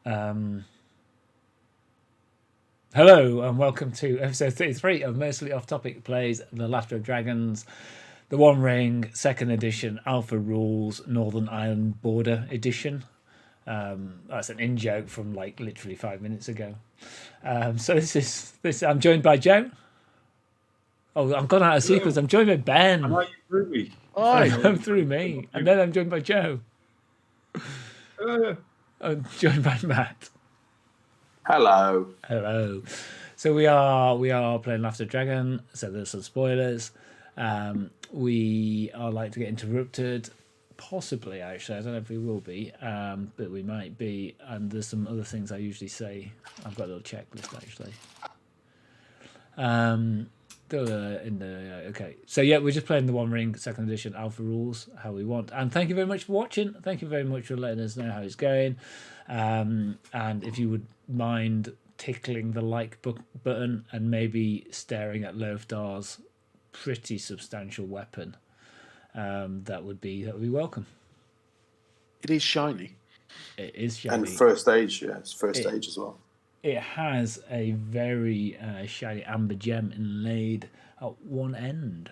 Hello and welcome to episode 33 of Mostly Off Topic Plays The Laughter of Dragons, the One Ring, 2nd edition, Alpha Rules, Northern Ireland Border edition. That's an in-joke from like literally 5 minutes ago. So this. I'm joined by Joe. Oh, I've gone out of sequence. I'm joined by Ben. I know you threw me. I'm through me. And then I'm joined by Joe. I'm joined by Matt. Hello. So we are playing Laughter Dragon. So there's some spoilers. We are like to get interrupted, possibly. Actually, I don't know if we will be, but we might be. And there's some other things I usually say. I've got a little checklist actually. Okay. So yeah, we're just playing the One Ring 2nd edition Alpha Rules how we want. And thank you very much for watching. Thank you very much for letting us know how it's going. And if you would mind tickling the like button and maybe staring at Loftar's pretty substantial weapon, that would be welcome. It is shiny. It is shiny. And first age, yeah, it's first age as well. It has a very shiny amber gem inlaid at one end,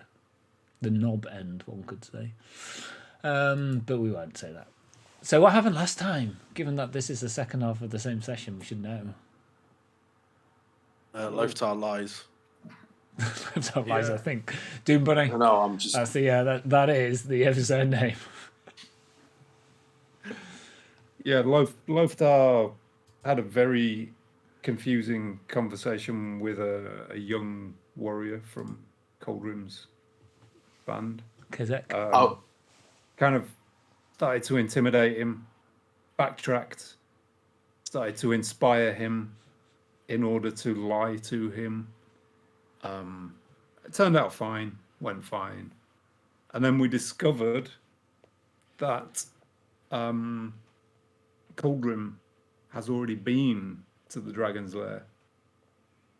the knob end, one could say. But we won't say that. So what happened last time? Given that this is the second half of the same session, we should know. Loftar lies. Loftar lies, I think. Doom Bunny. No, I'm just. That's that is the episode name. Yeah, Loftar had a very confusing conversation with a young warrior from Khuldrim's band. Kazek. Kind of started to intimidate him, backtracked, started to inspire him in order to lie to him. It turned out fine, went fine. And then we discovered that Khuldrim has already been to the dragon's lair.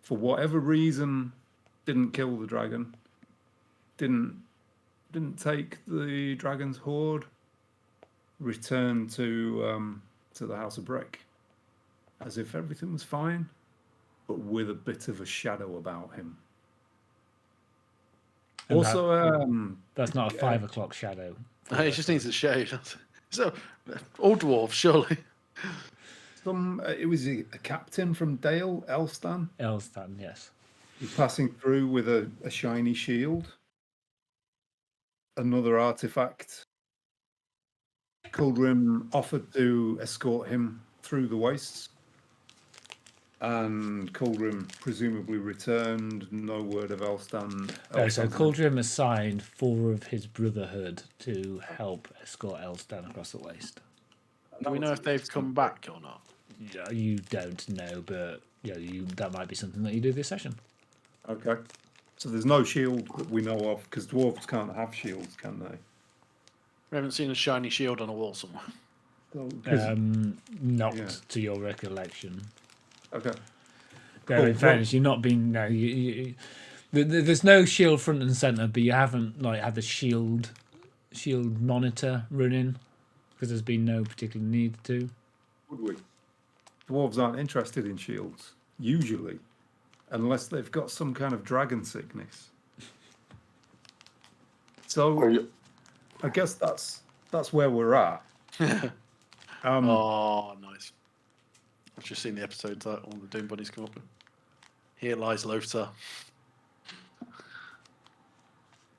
For whatever reason, didn't kill the dragon, didn't take the dragon's hoard, returned to the House of Brech as if everything was fine, but with a bit of a shadow about him. And also, that's not a 5 o'clock shadow. It just needs a shade. So, all dwarves, surely. It was a captain from Dale, Elstan. Elstan, yes. He's passing through with a shiny shield. Another artifact. Khuldrim offered to escort him through the wastes. And Khuldrim presumably returned. No word of Elstan. So Khuldrim assigned 4 of his brotherhood to help escort Elstan across the waste. Do we know if they've come back or not? You don't know, but that might be something that you do this session. Okay. So there's no shield that we know of, because dwarves can't have shields, can they? We haven't seen a shiny shield on a wall somewhere. Not to your recollection. Okay. Though in fairness, you've not been. No, there's no shield front and center, but you haven't had the shield monitor running because there's been no particular need to. Would we? Dwarves aren't interested in shields usually, unless they've got some kind of dragon sickness. So, I guess that's where we're at. Oh, nice. I've just seen the episode that all the Doom Bunnies come up with. Here lies Loftar.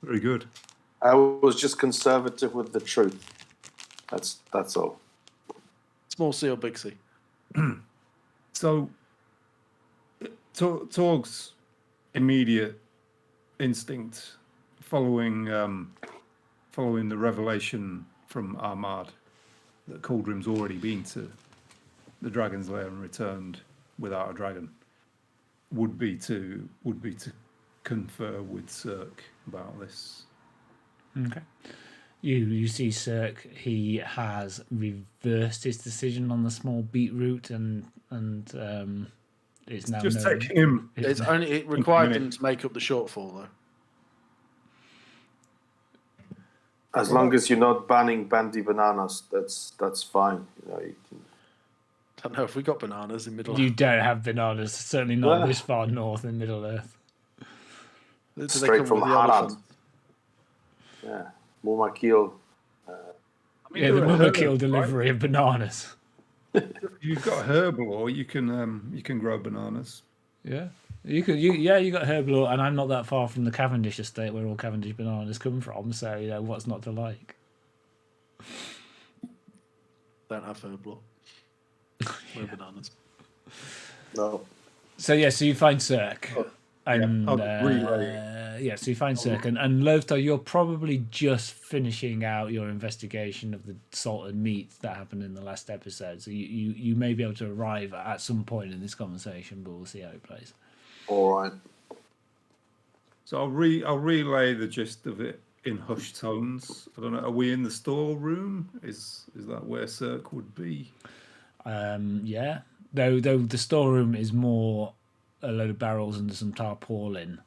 Very good. I was just conservative with the truth. That's all. Small C or big C? So, Torg's immediate instinct following the revelation from Ahmad that Khuldrim's already been to the dragon's lair and returned without a dragon would be to confer with Sirk about this. Okay. You see Sirk, he has reversed his decision on the small beetroot and it's now just taking him. It required him to make up the shortfall though. As long as you're not banning bandy bananas, that's fine. You can Don't know if we got bananas in Middle You Earth. don't have bananas, certainly not this far north in Middle Earth. Do they Straight come from with the Harad. elephant? Yeah, Mumakil. I mean, Yeah, the they're a Mumakil herb, delivery of bananas. right? If you've got herbal, or you can grow bananas. Yeah. You got herbal, and I'm not that far from the Cavendish estate where all Cavendish bananas come from, so what's not to like? Don't have herbal. No bananas. No. So you find Sirk. And I'll relay so you find Sirk, and Loftar, you're probably just finishing out your investigation of the salted meat that happened in the last episode. So you may be able to arrive at some point in this conversation, but we'll see how it plays. All right. So I'll relay the gist of it in hushed tones. I don't know. Are we in the storeroom? Is that where Sirk would be? Yeah. Though the storeroom is more a load of barrels and some tarpaulin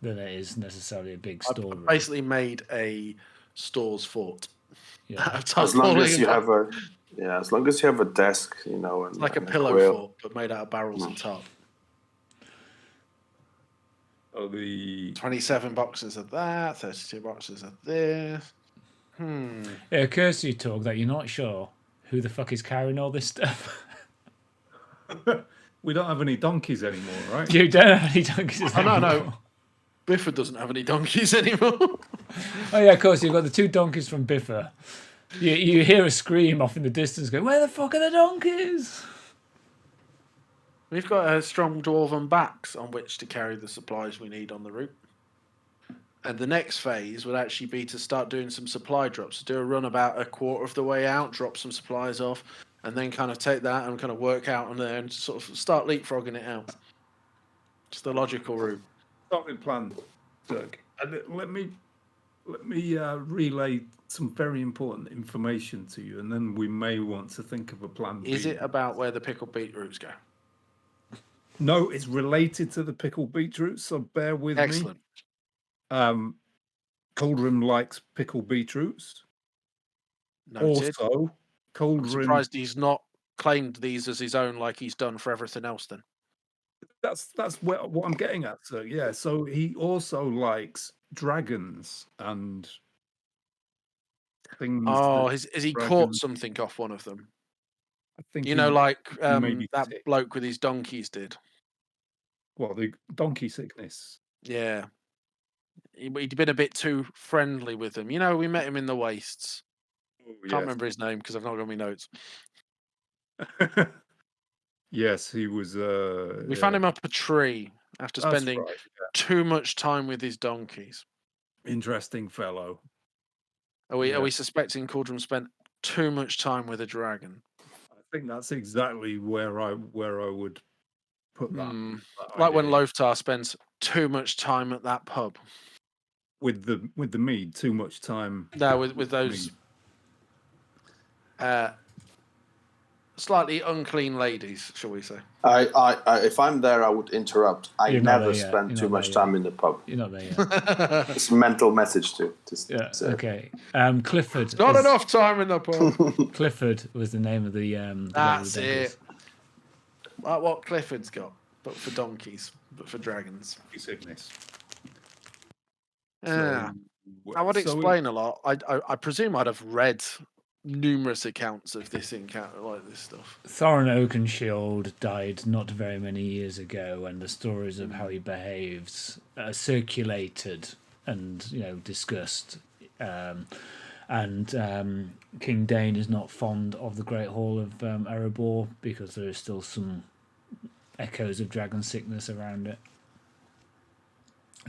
than it is necessarily a big I storeroom. basically made a stores fort. Yeah. As long as you have a desk, and like a and pillow quill. fort, but made out of barrels and tarp. Oh, the 27 boxes of that, 32 boxes of this. It occurs to you, Torg, that you're not sure who the fuck is carrying all this stuff. we don't have any donkeys anymore, right? You don't have any donkeys anymore. No. Biffa doesn't have any donkeys anymore. Oh yeah, of course, you've got the 2 donkeys from Biffa. You hear a scream off in the distance going, where the fuck are the donkeys? We've got strong dwarven backs on which to carry the supplies we need on the route. And the next phase would actually be to start doing some supply drops. Do a run about a quarter of the way out, drop some supplies off, and then kind of take that and kind of work out on there and sort of start leapfrogging it out. It's the logical route. Solid plan, Dirk. And let me relay some very important information to you, and then we may want to think of a plan B. Is it about where the pickled beetroots go? No, it's related to the pickled beetroot, so bear with Excellent. me. Khuldrim likes pickled beetroots. Noted. Also, I'm Khuldrim. surprised he's not claimed these as his own like he's done for everything else then. That's what I'm getting at. So yeah, so he also likes dragons and things. Oh, has he caught dragons- something off one of them? I think Like maybe that sick. bloke with his donkeys did. Well, the donkey sickness. Yeah. He'd been a bit too friendly with them. We met him in the wastes. Can't remember his name because I've not got my notes. Yes, he was. We found him up a tree after That's spending right, too much time with his donkeys. interesting fellow. Are we Yeah. suspecting Khuldrim spent too much time with a dragon? I think that's exactly where I would put that. that Like when idea. Loftar spends too much time at that pub. with the mead, too much time. No, with those slightly unclean ladies, shall we say? I if I'm there, I would interrupt. I You're not never there yet. spend You're too not much there time in the pub. You're not there yet. It's a mental message to Yeah, say. okay. Clifford. Not is- enough time in the pub. Clifford was the name of the. That's the donkeys. it. Like what Clifford's got, but for donkeys, but for dragons. Sickness. Yeah. I would explain a lot. I presume I'd have read numerous accounts of this encounter, like this stuff. Thorin Oakenshield died not very many years ago, and the stories of how he behaves circulated and discussed. And King Dane is not fond of the Great Hall of Erebor because there is still some echoes of dragon sickness around it.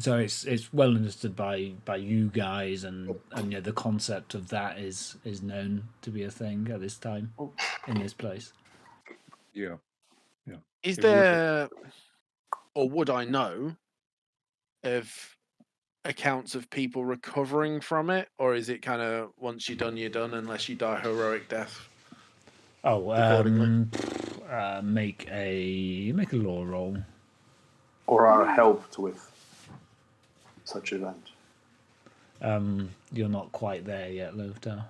So it's well understood by you guys, and the concept of that is known to be a thing at this time in this place. Yeah. Is It would be. there, or would I know, of accounts of people recovering from it, or is it kind of once you're done, unless you die heroic death? Oh, Accordingly. make a law roll. Or are helped with such event. You're not quite there yet, Loftar.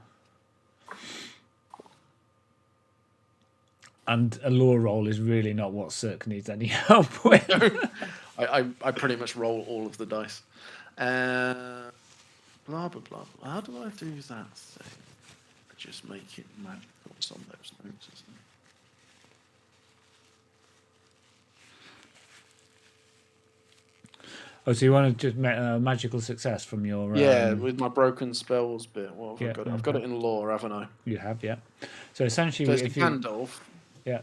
And a lore roll is really not what Sirk needs any help with. I pretty much roll all of the dice. Blah blah blah. How do I do that thing? I just make it magical. What's on those notes, isn't it? Oh, so you want to just make a magical success from your... Yeah, with my broken spells bit. What have I got? okay. I've got it in lore, haven't I? You have, yeah. So essentially, So it's if a you... Gandalf. Yeah.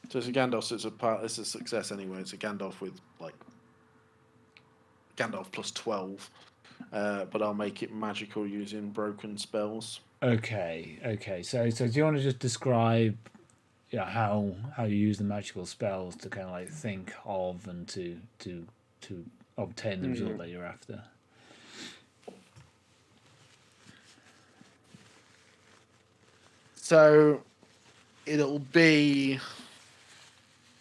So it's a Gandalf, so it's a success anyway. It's a Gandalf with, like, Gandalf plus 12. But I'll make it magical using broken spells. Okay. So do you want to just describe how you use the magical spells to kind of like think of and to obtain the result that you're after? So it'll be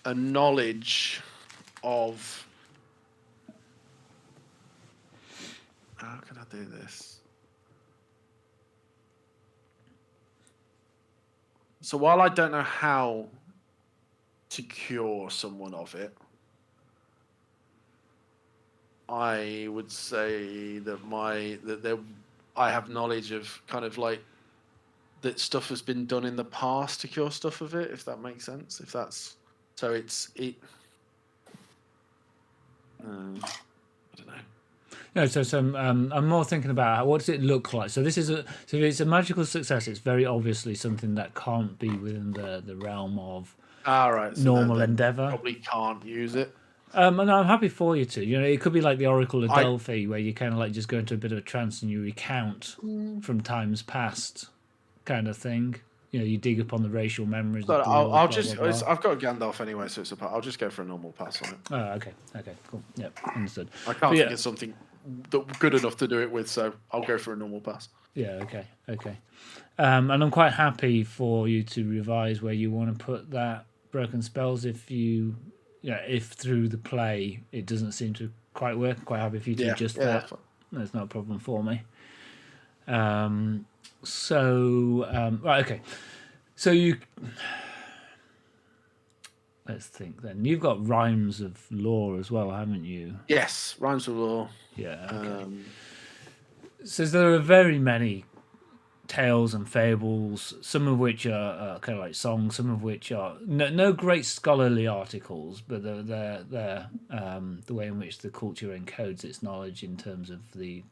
a knowledge of... How can I do this? So while I don't know how to cure someone of it, I would say that I have knowledge of kind of like that stuff has been done in the past to cure stuff of it, if that makes sense. If that's so, I don't know. No, so I'm more thinking about what does it look like. So this is so if it's a magical success, it's very obviously something that can't be within the realm of So normal endeavor. Probably can't use it. And I'm happy for you to. It could be like the Oracle of Delphi, where you kind of like just go into a bit of a trance and you recount from times past, kind of thing. You dig upon the racial memories. But of I'll blah, just. blah, blah. I've got Gandalf anyway, so I'll just go for a normal pass on it. Oh, okay, cool. Yep, understood. I can't think of something good enough to do it with, so I'll go for a normal pass. Yeah, okay. And I'm quite happy for you to revise where you want to put that broken spells if if through the play it doesn't seem to quite work. I'm quite happy for you to adjust that. That's not a problem for me. Right, okay. So let's think then. You've got rhymes of lore as well, haven't you? Yes, rhymes of lore. Yeah. Okay. So there are very many tales and fables, some of which are kind of like songs, some of which are no great scholarly articles, but they're the way in which the culture encodes its knowledge in terms of the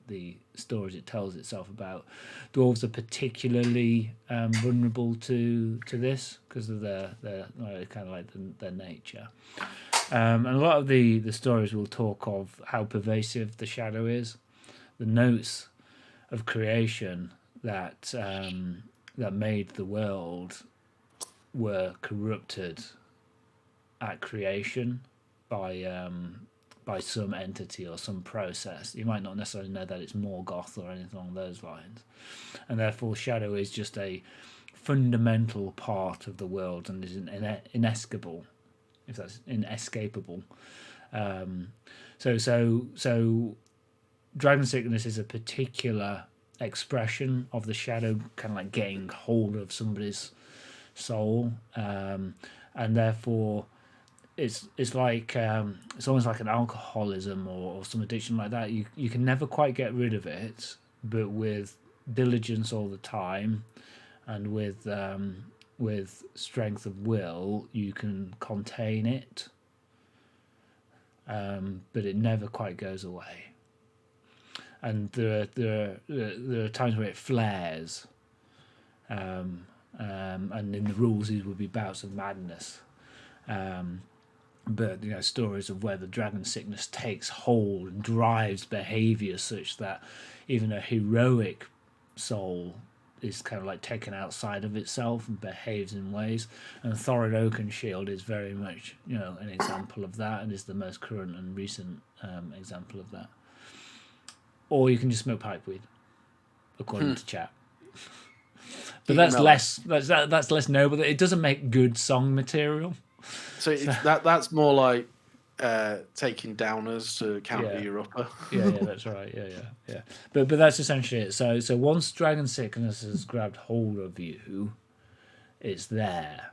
stories it tells itself about. Dwarves are particularly vulnerable to this because of their kind of like their nature. And a lot of the stories will talk of how pervasive the shadow is, the notes of creation that made the world were corrupted at creation by some entity or some process. You might not necessarily know that it's Morgoth or anything along those lines, and therefore shadow is just a fundamental part of the world and is inescapable, if that's inescapable. So dragon sickness is a particular expression of the shadow kind of like getting hold of somebody's soul, and therefore it's like it's almost like an alcoholism or some addiction like that. You can never quite get rid of it, but with diligence all the time and with strength of will you can contain it, but it never quite goes away. And there are times where it flares, and in the rules these would be bouts of madness. But stories of where the dragon sickness takes hold and drives behaviour such that even a heroic soul is kind of like taken outside of itself and behaves in ways. And Thorin Oakenshield is very much an example of that, and is the most current and recent example of that. Or you can just smoke pipeweed, according to chat. But that's less noble. It doesn't make good song material. So that's more like taking downers to counter your upper. Yeah, that's right. Yeah. But that's essentially it. So once dragon sickness has grabbed hold of you, it's there.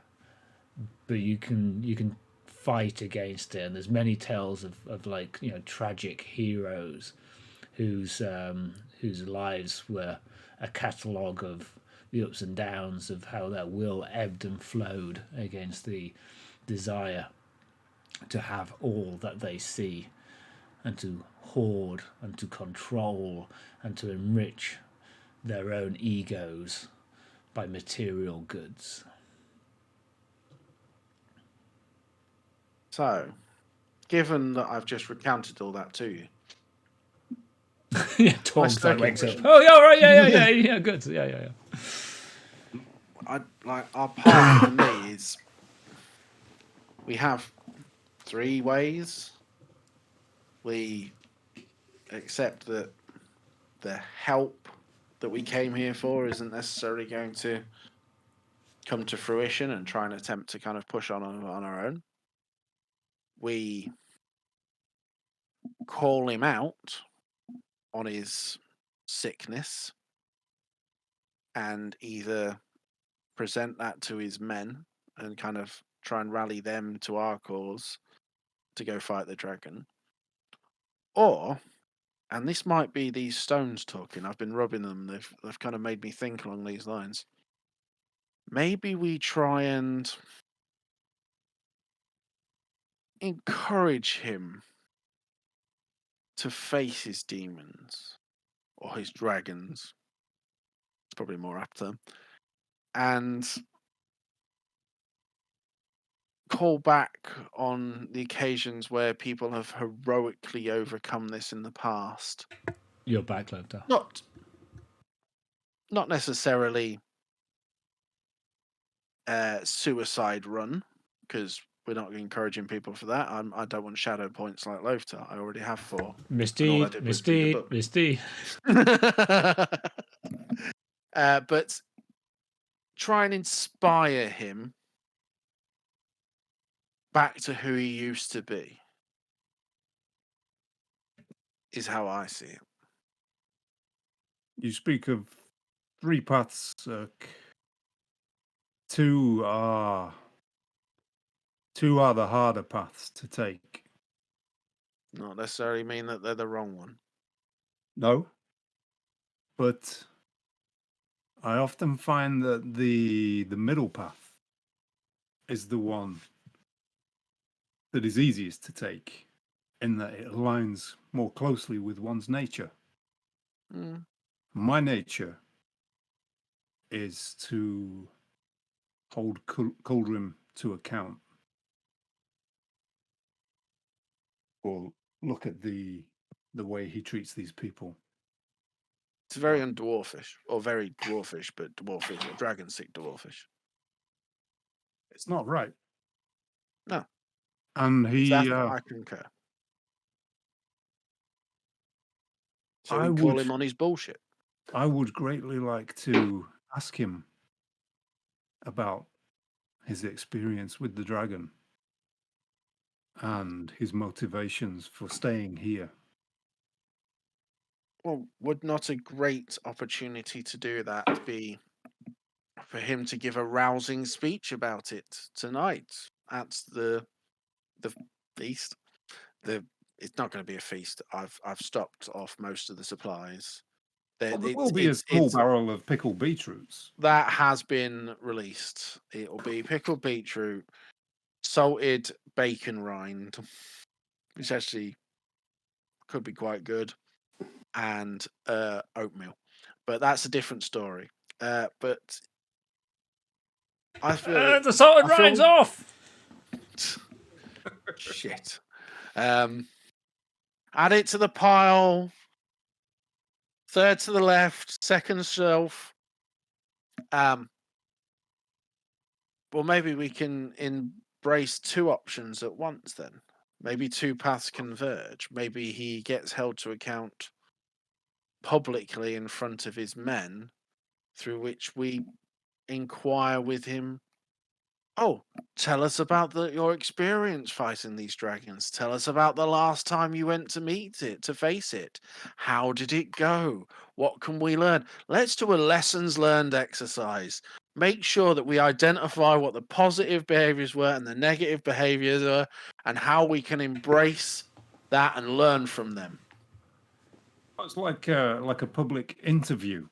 but you can fight against it. And there's many tales of like, you know, tragic heroes whose lives were a catalogue of the ups and downs of how their will ebbed and flowed against the desire to have all that they see, and to hoard and to control and to enrich their own egos by material goods. So, given that I've just recounted all that to you, Yeah, Torg second wakes up. question- Oh yeah, right, yeah, good, yeah. our part for me is we have 3 ways. We accept that the help that we came here for isn't necessarily going to come to fruition, and try and attempt to kind of push on our own. We call him out on his sickness and either present that to his men and kind of try and rally them to our cause to go fight the dragon. Or, and this might be these stones talking, I've been rubbing them, they've kind of made me think along these lines. Maybe we try and encourage him to face his demons or his dragons. It's probably more apt term. And call back on the occasions where people have heroically overcome this in the past. You're back, Loftar. Not necessarily suicide run, because we're not encouraging people for that. I don't want shadow points like Loftar. I already have 4. Misty. But try and inspire him back to who he used to be, is how I see it. You speak of 3 paths, Sirk. 2 are the harder paths to take. Not necessarily mean that they're the wrong one. No. But I often find that the middle path is the one that is easiest to take, in that it aligns more closely with one's nature. Mm. My nature is to hold Khuldrim to account, or look at the way he treats these people. It's very undwarfish, or very dwarfish, but dwarfish, or dragon-sick dwarfish. It's not right. No. And I concur. So we call him on his bullshit. I would greatly like to ask him about his experience with the dragon and his motivations for staying here. Well, would not a great opportunity to do that be for him to give a rousing speech about it tonight at the feast? It's not going to be a feast. I've stopped off most of the supplies. There will be a small barrel of pickled beetroots. That has been released. It'll be pickled beetroot, salted bacon rind, which actually could be quite good, and oatmeal. But that's a different story. But I feel the salted rind's off. Shit. Add it to the pile. 3rd to the left, 2nd shelf. Well, maybe we can embrace 2 options at once then. Maybe 2 paths converge. Maybe he gets held to account publicly in front of his men, through which we inquire with him. Oh, tell us about your experience fighting these dragons. Tell us about the last time you went to meet it, to face it. How did it go? What can we learn? Let's do a lessons learned exercise. make sure that we identify what the positive behaviors were and the negative behaviors are, and how we can embrace that and learn from them. It's like a public interview.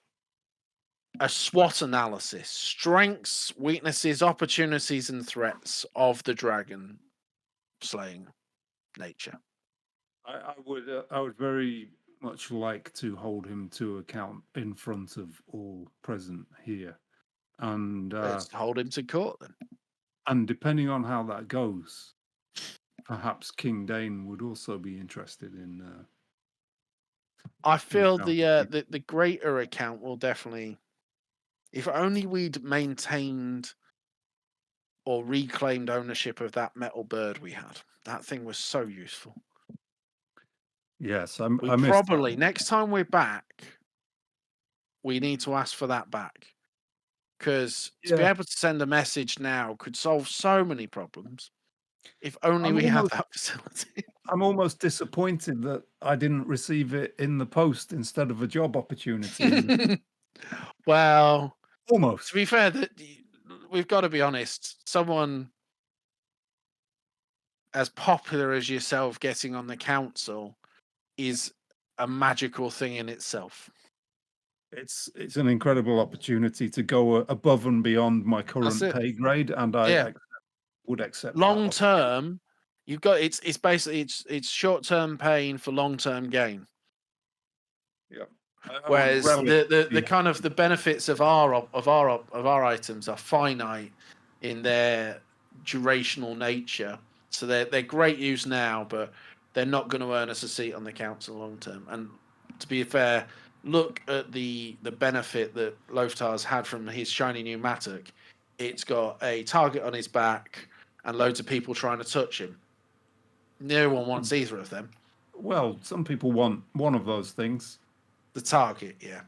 A SWOT analysis: strengths, weaknesses, opportunities, and threats of the dragon slaying nature. I would very much like to hold him to account in front of all present here, and Let's hold him to court then. and depending on how that goes, perhaps King Dane would also be interested in. I feel Yeah. the greater account will definitely. If only we'd maintained or reclaimed ownership of that metal bird we had. That thing was so useful. Yes, I We missed probably that. next time we're back, we need to ask for that back, because to be Yeah. able to send a message now could solve so many problems. If only I'm we had almost- that facility. I'm almost disappointed that I didn't receive it in the post instead of a job opportunity. Well, Almost. to be fair, that we've got to be honest. Someone as popular as yourself getting on the council is a magical thing in itself. It's an incredible opportunity to go above and beyond my current it. pay grade, and I Yeah. would accept that Long opportunity. term, you've got it's basically it's short term pain for long term gain. Yeah. Whereas the kind of the benefits of our items are finite in their durational nature. So they're great use now, but they're not going to earn us a seat on the council long term. And to be fair, look at the benefit that Loftar's had from his shiny new mattock. It's got a target on his back and loads of people trying to touch him. No one wants either of them. Well, some people want one of those things. The target, yeah.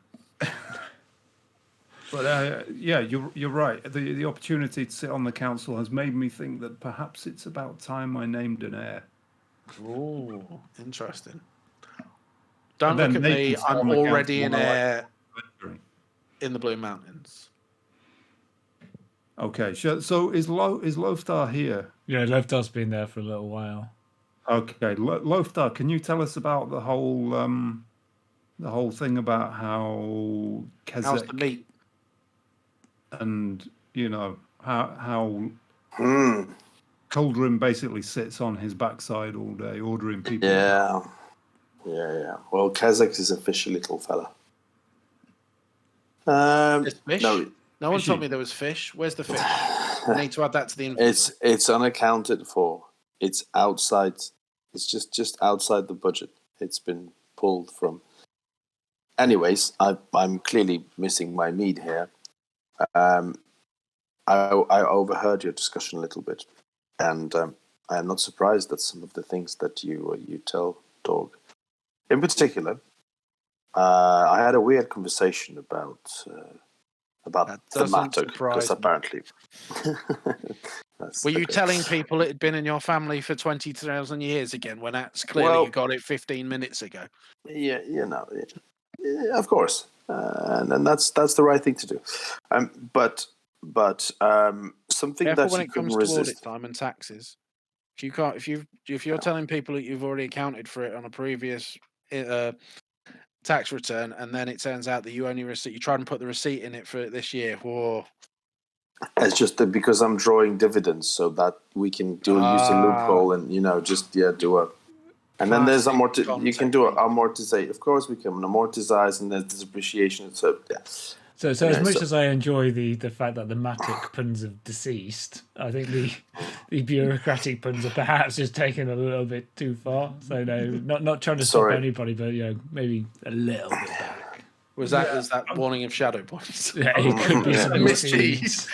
But yeah, you're right. The opportunity to sit on the council has made me think that perhaps it's about time I named an heir. Oh, interesting. Don't And look then at they me. can sit I'm on the already council in and I air like- in the Blue Mountains. Okay, so is Loftar here? Yeah, Loftar's been there for a little while. Okay, Loftar, can you tell us about the whole thing about how How's the Kazek meat? and how Hmm. Khuldrim basically sits on his backside all day ordering people. Yeah. Well, Kazek is a fishy little fella. There's fish? No, No one fishy. told me there was fish. Where's the fish? I need to add that to the inventory. it's unaccounted for. It's outside. It's just outside the budget. It's been pulled from. Anyways, I'm clearly missing my meat here. I overheard your discussion a little bit, and I am not surprised at some of the things that you tell Torg. In particular, I had a weird conversation about That the doesn't mattock, because surprise me. apparently. Were you telling people it had been in your family for 20,000 years again, when that's clearly Well- you got it 15 minutes ago? Yeah, of course, and that's the right thing to do. But something Careful that when you it couldn't comes to audit resist. time and taxes. If you're telling people that you've already accounted for it on a previous tax return, and then it turns out that you tried and put the receipt in it for this year. Whoa. It's just that because I'm drawing dividends, so that we can use a loophole and do a. And then there's you can do an amortization. Of course, we can amortize, and there's depreciation. So yeah. So as much as I enjoy the fact that the Matic puns have deceased, I think the bureaucratic puns are perhaps just taken a little bit too far. So no, not trying to stop anybody, but maybe a little bit back. Was that warning of shadow points? Yeah, it could be some mischief.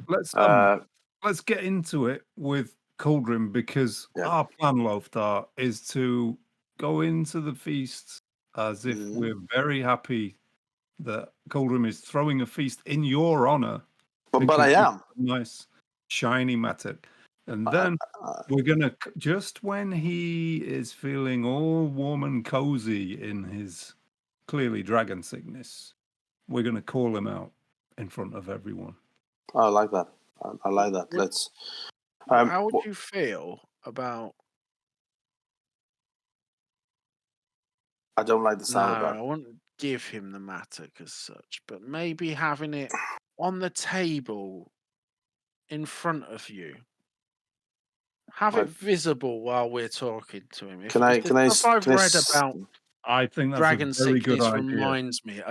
Let's get into it with Khuldrim, because our plan, Loftar, is to go into the feast as if we're very happy that Khuldrim is throwing a feast in your honor. But I am. Nice, shiny mattock. And then we're going to, just when he is feeling all warm and cozy in his clearly dragon sickness, we're going to call him out in front of everyone. I like that. I like that. Let's. How would you feel about? I don't like the sound of that. I wouldn't give him the mattock as such, but maybe having it on the table in front of you. Have it visible while we're talking to him. Can I? I've read about I think that's dragon a very good sickness idea. reminds me.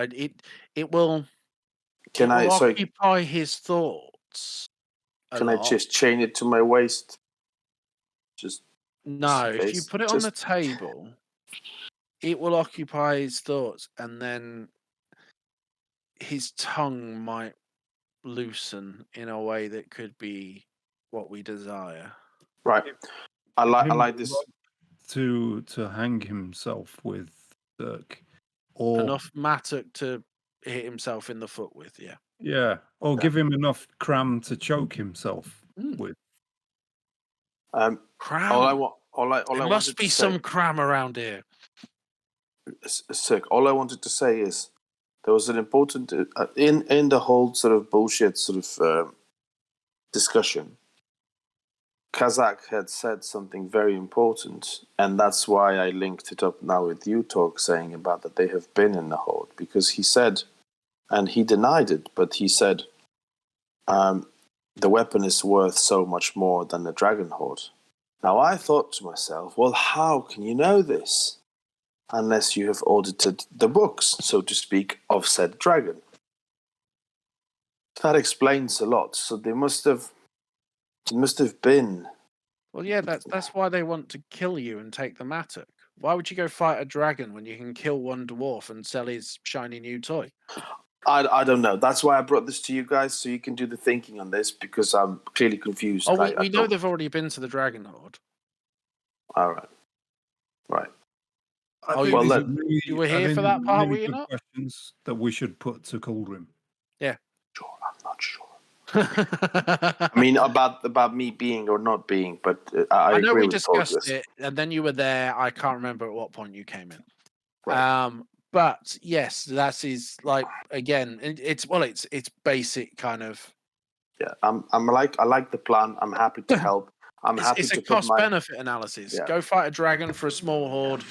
It will. Can it will Sorry. occupy his thoughts. Can I just chain it to my waist? No, if you put it on the table, it will occupy his thoughts, and then his tongue might loosen in a way that could be what we desire. Right. I like this. To hang himself with Sirk, or enough mattock to hit himself in the foot with. or give him enough cram to choke himself with. Cram. There must be some cram around here. Sirk, all I wanted to say is there was an important in the whole sort of bullshit sort of discussion. Kazakh had said something very important, and that's why I linked it up now with you, Torg, saying about that they have been in the hold, because he said, and he denied it, but he said the weapon is worth so much more than the dragon hoard. Now I thought to myself, well, how can you know this unless you have audited the books, so to speak, of said dragon? That explains a lot. So they must have been. Well, yeah, that's why they want to kill you and take the mattock. Why would you go fight a dragon when you can kill one dwarf and sell his shiny new toy? I don't know. That's why I brought this to you guys, so you can do the thinking on this, because I'm clearly confused. Oh, we know they've already been to the dragon hoard. All right. Right. You were here for that part, were you not? Questions that we should put to Khuldrim. Yeah. Sure, I'm not sure. I mean, about me being or not being, but I know agree we with discussed it, and then you were there. I can't remember at what point you came in. Right. But yes, that is like, again, it's basic kind of. Yeah, I like the plan. I'm happy to help. It's a cost benefit analysis. Yeah. Go fight a dragon for a small hoard,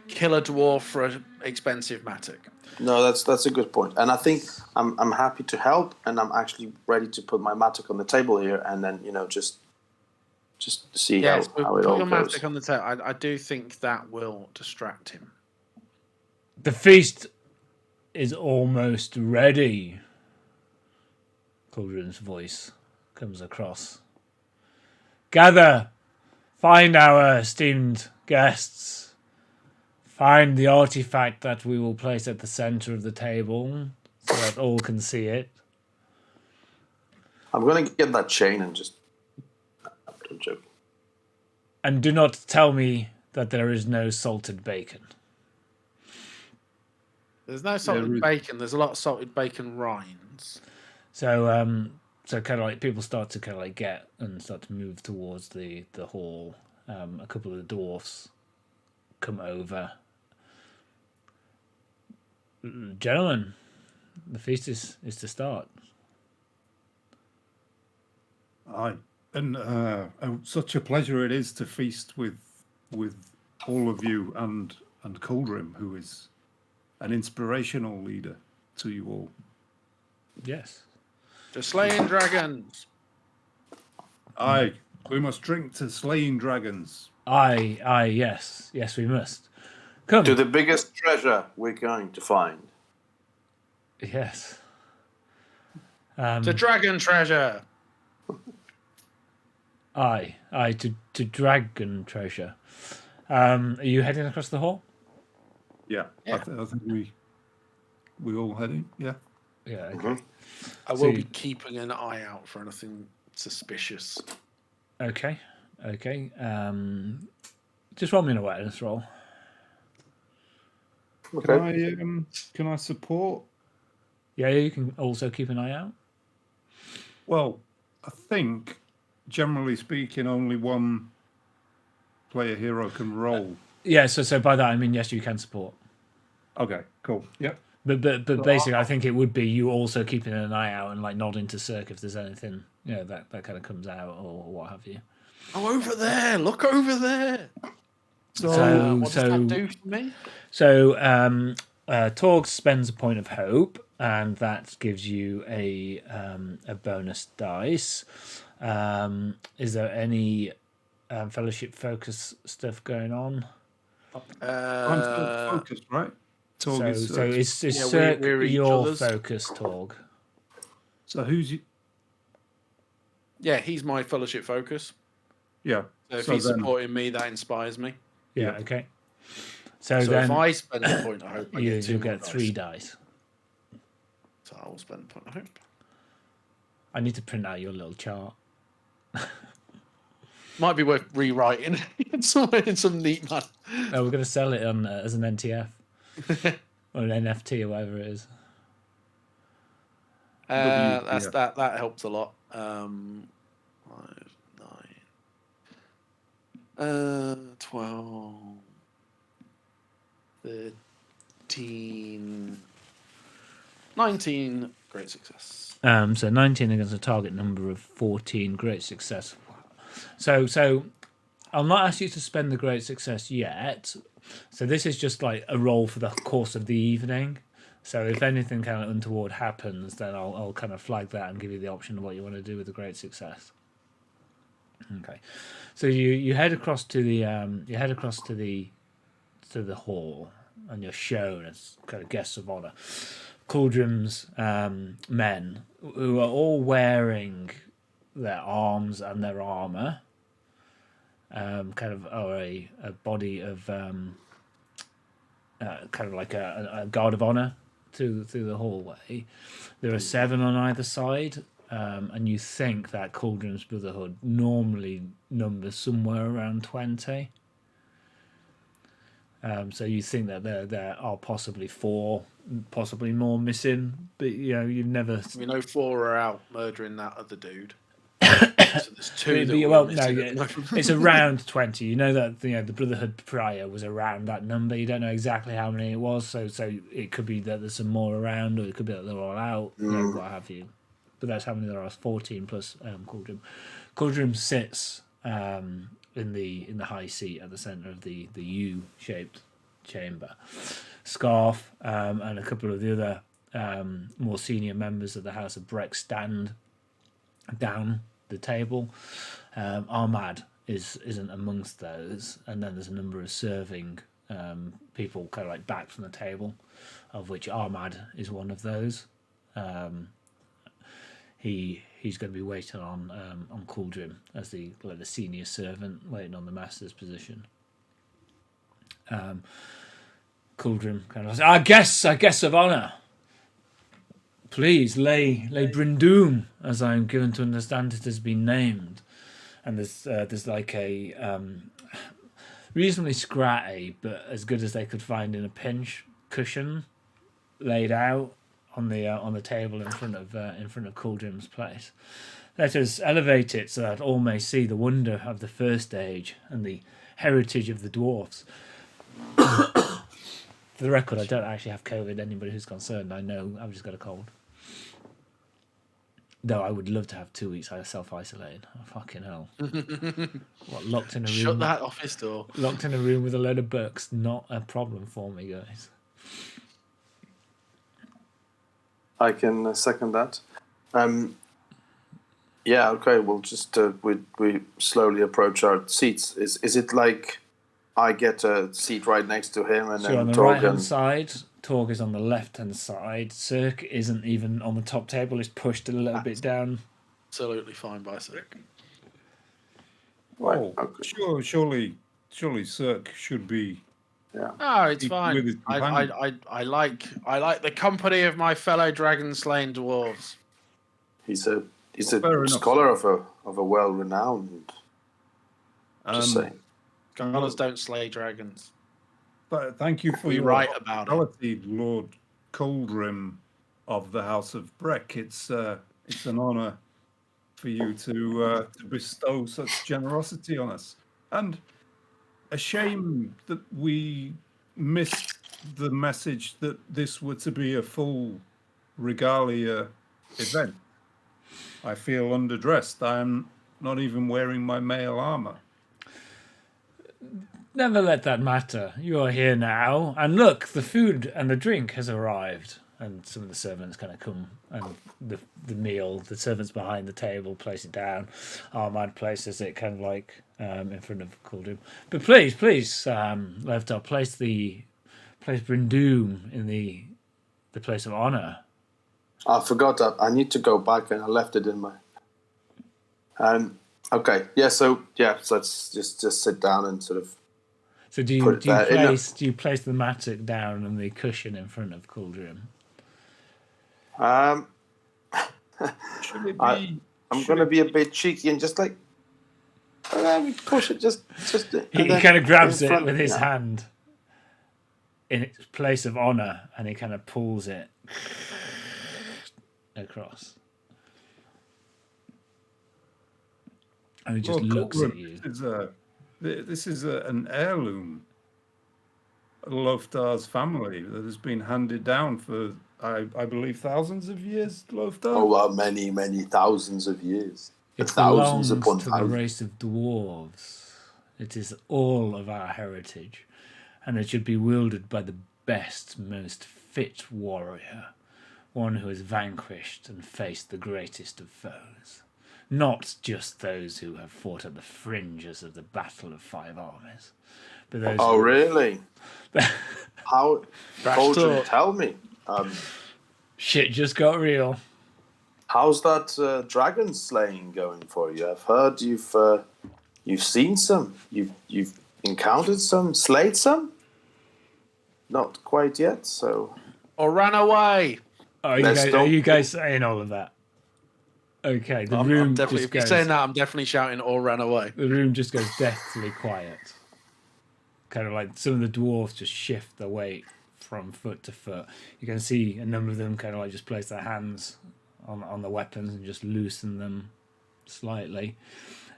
kill a dwarf for an expensive mattock. No, that's a good point, and I think I'm happy to help, and I'm actually ready to put my mattock on the table here, and then just see how it all goes. Put your mattock on the table. I do think that will distract him. The feast is almost ready. Khuldrim's voice comes across. Gather, find our esteemed guests. Find the artifact that we will place at the center of the table so that all can see it. I'm going to get that chain and just... I'm joking. And do not tell me that there is no salted bacon. There's no salted bacon. There's a lot of salted bacon rinds. So kind of like people start to kind of like get and start to move towards the hall. A couple of the dwarfs come over. Gentlemen, the feast is to start. Aye, and such a pleasure it is to feast with all of you and Khuldrim, who is an inspirational leader to you all. Yes. To slaying dragons. Aye, we must drink to slaying dragons. Aye, yes, we must. Come. To the biggest treasure we're going to find. Yes. The dragon treasure. Aye, to dragon treasure. Are you heading across the hall? Yeah. I think we all heading. Yeah. Yeah. Okay. Mm-hmm. I will be keeping an eye out for anything suspicious. Okay. Just roll me an awareness roll. Okay. Can I support? Yeah, you can also keep an eye out. Well, I think, generally speaking, only one player hero can roll. Yeah, so by that I mean yes, you can support. Okay, cool. Yep. But basically, I think it would be you also keeping an eye out and like nodding to Sirk if there's anything that kind of comes out or what have you. Oh, over there! Look over there. So what does that do for me? So Torg spends a point of hope, and that gives you a bonus dice. Is there any fellowship focus stuff going on? I'm still focused, right? Torg is Sirk your focus, Torg? So who's you? Yeah, he's my fellowship focus. Yeah. So if he's supporting me, that inspires me. Yeah. Okay. So then, then if I spend a point of hope, you'll get 3 dice. So I will spend a point of hope. I need to print out your little chart. Might be worth rewriting in some neat man. Oh, we're going to sell it on as an NTF or an NFT or whatever it is. That helps a lot. 5, 9, 12, 13, 19. Great success. So 19 against a target number of 14. Great success. So I'll not ask you to spend the great success yet. So this is just like a roll for the course of the evening. So if anything kind of untoward happens, then I'll kind of flag that and give you the option of what you want to do with the great success. Okay. So you head across to the hall, and you're shown as kind of guests of honor. Khuldrim's men, who are all wearing their arms and their armor, kind of are a body of kind of like a guard of honor through the hallway. There are 7 on either side, and you think that Khuldrim's Brotherhood normally numbers somewhere around 20. So you think that there are possibly 4, possibly more missing, but you've never. We know 4 are out murdering that other dude. So there's 2 it's around 20. You know that the Brotherhood prior was around that number. You don't know exactly how many it was, so it could be that there's some more around, or it could be that they're all out, what have you. But that's how many there are. 14 plus Khuldrim. Khuldrim sits in the high seat at the centre of the U-shaped chamber. Scarf and a couple of the other more senior members of the House of Brech stand down the table. Armad isn't amongst those, and then there's a number of serving people kind of like back from the table, of which Armad is one of those. He's going to be waiting on Khuldrim as the senior servant, waiting on the master's position. Khuldrim kind of says, I guess of honor. Please lay Brindum, as I am given to understand it has been named. And there's like a reasonably scratty, but as good as they could find in a pinch cushion laid out on the table in front of Khuldrim's place. Let us elevate it so that all may see the wonder of the first age and the heritage of the dwarfs. For the record, I don't actually have COVID. Anybody who's concerned, I know I've just got a cold. Though I would love to have 2 weeks self-isolated. Oh, fucking hell. What, locked in a room? Shut that office door. Locked in a room with a load of books. Not a problem for me, guys. I can second that. Yeah, okay, we'll just we slowly approach our seats. Is it like I get a seat right next to him, and so then on the Torg right-hand side, Torg is on the left-hand side. Sirk isn't even on the top table. He's pushed a little bit down. Absolutely fine by Sirk. Right, Oh, okay. surely Sirk should be. Yeah. Oh, it's With fine. his companion. I like the company of my fellow dragon-slain dwarves. He's a Fair enough, scholar of a well-renowned. Just saying. Scholars don't slay dragons. But thank you for We your write about it. hospitality, Lord Khuldrim of the House of Brech. It's an honour for you to bestow such generosity on us, and a shame that we missed the message that this were to be a full regalia event. I feel underdressed. I am not even wearing my male armor. Never let that matter. You are here now, and look, the food and the drink has arrived. And some of the servants kind of come, and the meal, the servants behind the table place it down. Armad places it kind of like in front of Khuldrim. But please, Loftar, place Brindoom in the place of honor. I forgot that. I need to go back, and I left it in my. Okay. Yeah. So let's just sit down and sort of. So do you place the mattock down and the cushion in front of Khuldrim? I'm going to be a bit cheeky and just like push it. He kind of grabs it with his hand in its place of honor, and he kind of pulls it across. And he just looks at you. This is an heirloom. Loftar's family that has been handed down for, I believe, thousands of years, Loftar? Oh, well, many, many thousands of years. It thousands belongs upon to thousands. the race of dwarves. It is all of our heritage, and it should be wielded by the best, most fit warrior, one who has vanquished and faced the greatest of foes. Not just those who have fought at the fringes of the Battle of Five Armies, but those. Oh, really? How? Khuldrim, tell me. Shit just got real. How's that dragon slaying going for you? I've heard you've seen some. You've encountered some, slayed some. Not quite yet. So. Or ran away. Are you guys saying all of that? Okay, the room just goes... If you're saying that, I'm definitely shouting or ran away. The room just goes deathly quiet. Kind of like some of the dwarves just shift their weight from foot to foot. You can see a number of them kind of like just place their hands on the weapons and just loosen them slightly.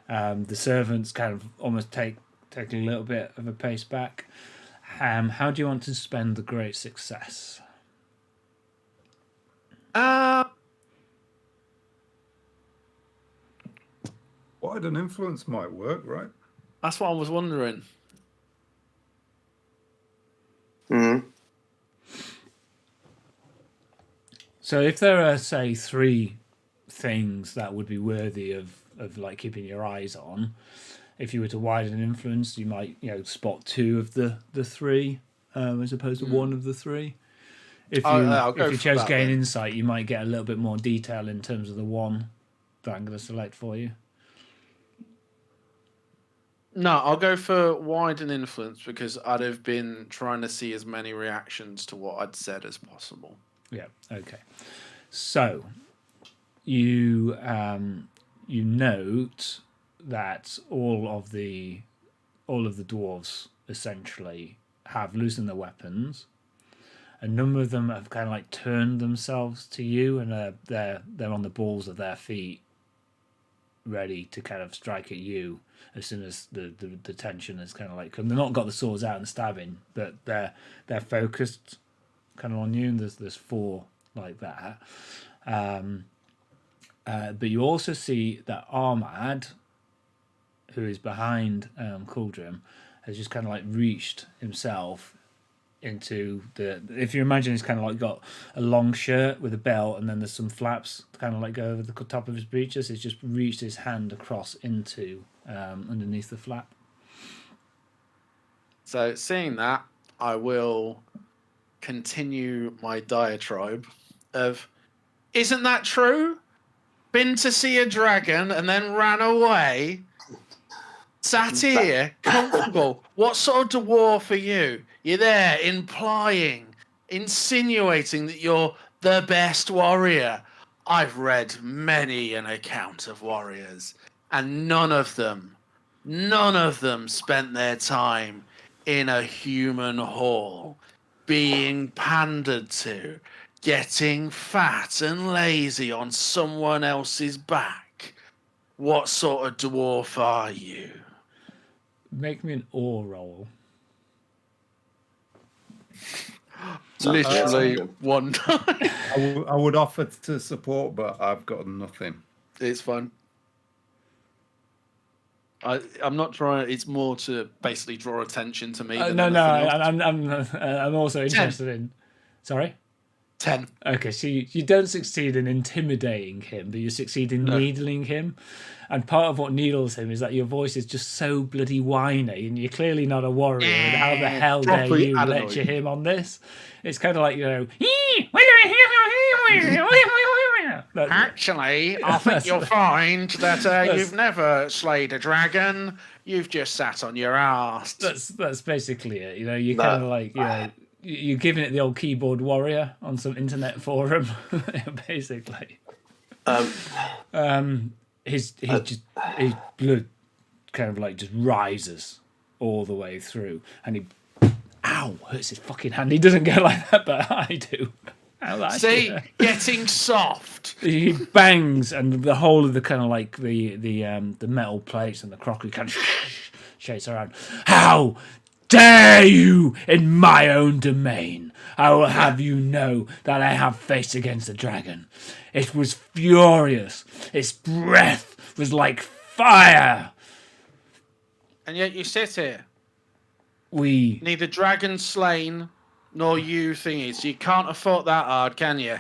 The servants kind of almost take a little bit of a pace back. How do you want to spend the great success? Wide an influence might work, right? That's what I was wondering. Mm-hmm. So if there are, say, 3 things that would be worthy of like keeping your eyes on, if you were to widen influence, you might spot 2 of the 3 as opposed to 1 of the 3. If you chose gain insight, you might get a little bit more detail in terms of the one that I'm going to select for you. No, I'll go for widen influence because I'd have been trying to see as many reactions to what I'd said as possible. Yeah. Okay. So you note that all of the dwarves essentially have loosened their weapons. A number of them have kind of like turned themselves to you, and they're on the balls of their feet, ready to kind of strike at you as soon as the tension has kind of like come. They've not got the swords out and stabbing, but they're focused kind of on you, and there's 4 like that. But you also see that Armad, who is behind Khuldrim, has just kind of like reached himself into if you imagine he's kind of like got a long shirt with a belt and then there's some flaps kind of like go over the top of his breeches. He's just reached his hand across into underneath the flap. So seeing that, I will continue my diatribe of, isn't that true? Been to see a dragon and then ran away? Sat here, comfortable. What sort of dwarf are you? You're there implying, insinuating that you're the best warrior. I've read many an account of warriors, and none of them spent their time in a human hall, being pandered to, getting fat and lazy on someone else's back. What sort of dwarf are you? Make me an awe roll. Literally one time. I would offer to support, but I've got nothing. It's fun. I'm not trying. It's more to basically draw attention to me. No, I'm also interested in. Sorry. 10. Okay, so you don't succeed in intimidating him, but you succeed in needling him. And part of what needles him is that your voice is just so bloody whiny, and you're clearly not a warrior. And how the hell dare you lecture him on this? It's kind of like, Actually, I think you'll find that you've never slayed a dragon. You've just sat on your ass. That's basically it. You kind of like, you're giving it the old keyboard warrior on some internet forum, basically. His blood kind of like just rises all the way through, and he hurts his fucking hand. He doesn't go like that, but I do. See, getting soft. He bangs, and the whole of the kind of like the metal plates and the crockery kind of shakes around. How dare you in my own domain? I will have you know that I have faced against the dragon. It was furious. Its breath was like fire. And yet you sit here. We neither dragon slain nor you thingies. You can't have fought that hard, can you?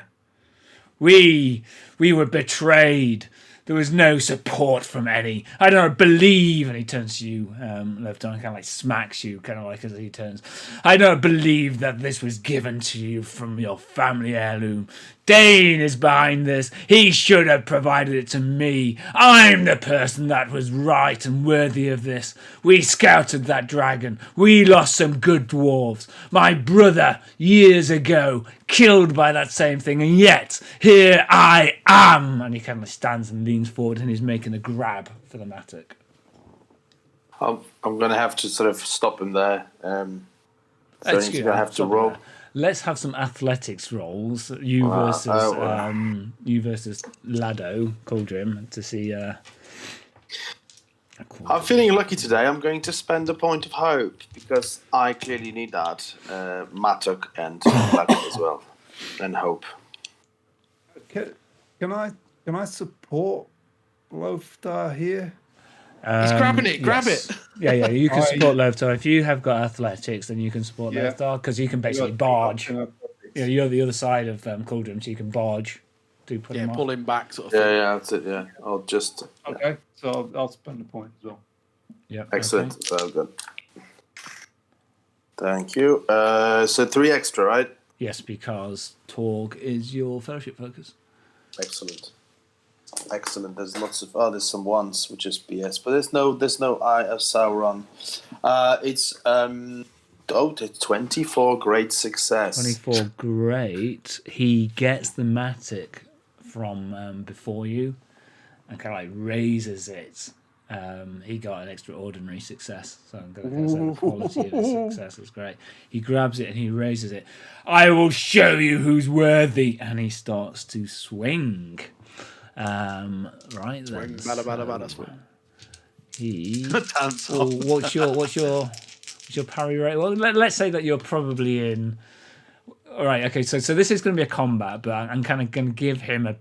We were betrayed. There was no support from any. I don't believe, and he turns to you, Loftar, and kind of like smacks you, kind of like as he turns. I don't believe that this was given to you from your family heirloom. Dane is behind this. He should have provided it to me. I'm the person that was right and worthy of this. We scouted that dragon. We lost some good dwarves. My brother, years ago, killed by that same thing, and yet here I am. And he kind of stands and leans forward, and he's making a grab for the mattock. I'm going to have to sort of stop him there. So he's going to have to roll. Let's have some athletics rolls. You versus Lado Khuldrim to see. I'm feeling lucky today. I'm going to spend a point of hope because I clearly need that. Mattock and luck as well, and hope. Can I support Loftar here? He's grabbing it. Grab it. Yeah. You can support Loftar if you have got athletics. Then you can support Loftar because you can basically barge. You're the other side of Khuldrim, so you can barge. Put him pull him back, sort of thing. Yeah, that's it. Yeah, I'll just. Okay, so I'll spend a point as well. Yeah. Excellent. Okay. So good. Thank you. So 3 extra, right? Yes, because Torg is your fellowship focus. Excellent. There's lots of there's some ones which is BS, but there's no Eye of Sauron. It's 24 great success. 24 great. He gets the mattock from before you and kind of like raises it. He got an extraordinary success, so I'm going to say the quality of his success is great. He grabs it and he raises it. I will show you who's worthy, and he starts to swing. Right then. Swing. He. Dance Well, what's your parry rate? Well, let's say that you're probably in. All right. Okay. So this is going to be a combat, but I'm kind of going to give him a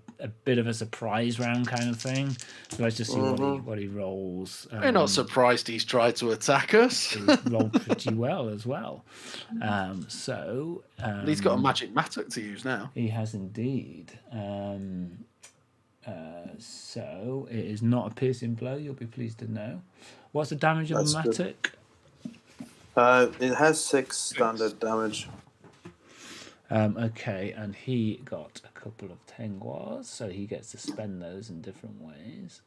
bit of a surprise round kind of thing. So let's just see what he rolls. We're not surprised he's tried to attack us. He rolled pretty well as well. He's got a magic mattock to use now. He has indeed. So it is not a piercing blow. You'll be pleased to know. What's the damage of a mattock? It has 6 standard damage. Okay, and he got a couple of tenguas, so he gets to spend those in different ways.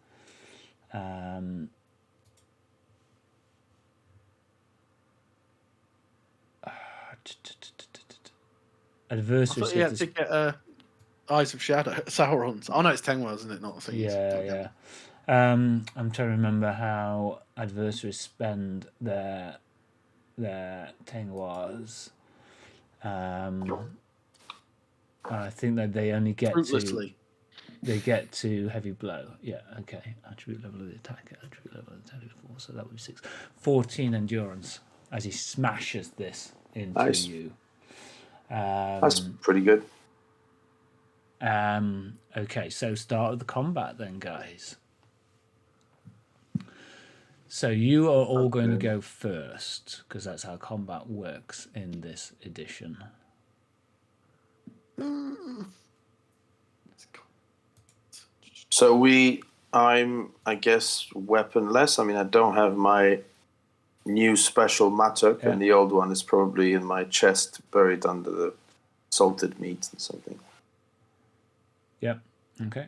Adversaries. You had to get Eyes of Shadow, Sauron's. Oh no, it's tenguas, isn't it? Not the thing. Yeah. I'm trying to remember how adversaries spend their tenguas. I think that they only get to heavy blow. Yeah, okay. Attribute level of the attacker, attribute level of the attacker 4, so that would be 6. 14 endurance as he smashes this into you. That's pretty good. Okay, so start of the combat then, guys. So you are all going to go first, because that's how combat works in this edition. So I'm, I guess, weaponless. I mean, I don't have my new special mattock, and the old one is probably in my chest, buried under the salted meat and something. Yep. Okay.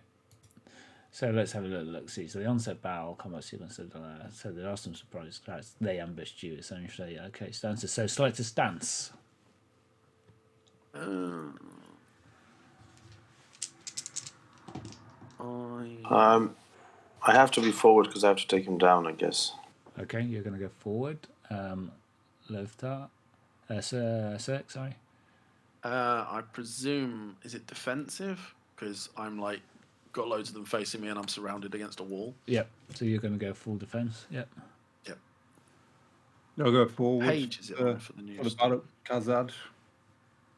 So let's have a little look. See, so the onset battle, combat sequence. So there are some surprises. They ambushed you essentially. Okay, stances. So select a stance. I have to be forward because I have to take him down, I guess. Okay, you're going to go forward. Loftar. Sirk, sorry. I presume, is it defensive? Because I'm like, got loads of them facing me and I'm surrounded against a wall. Yep. So you're going to go full defense. Yep. Yep. I'll go forward. Page is it on for the news? For the battle, Khazad.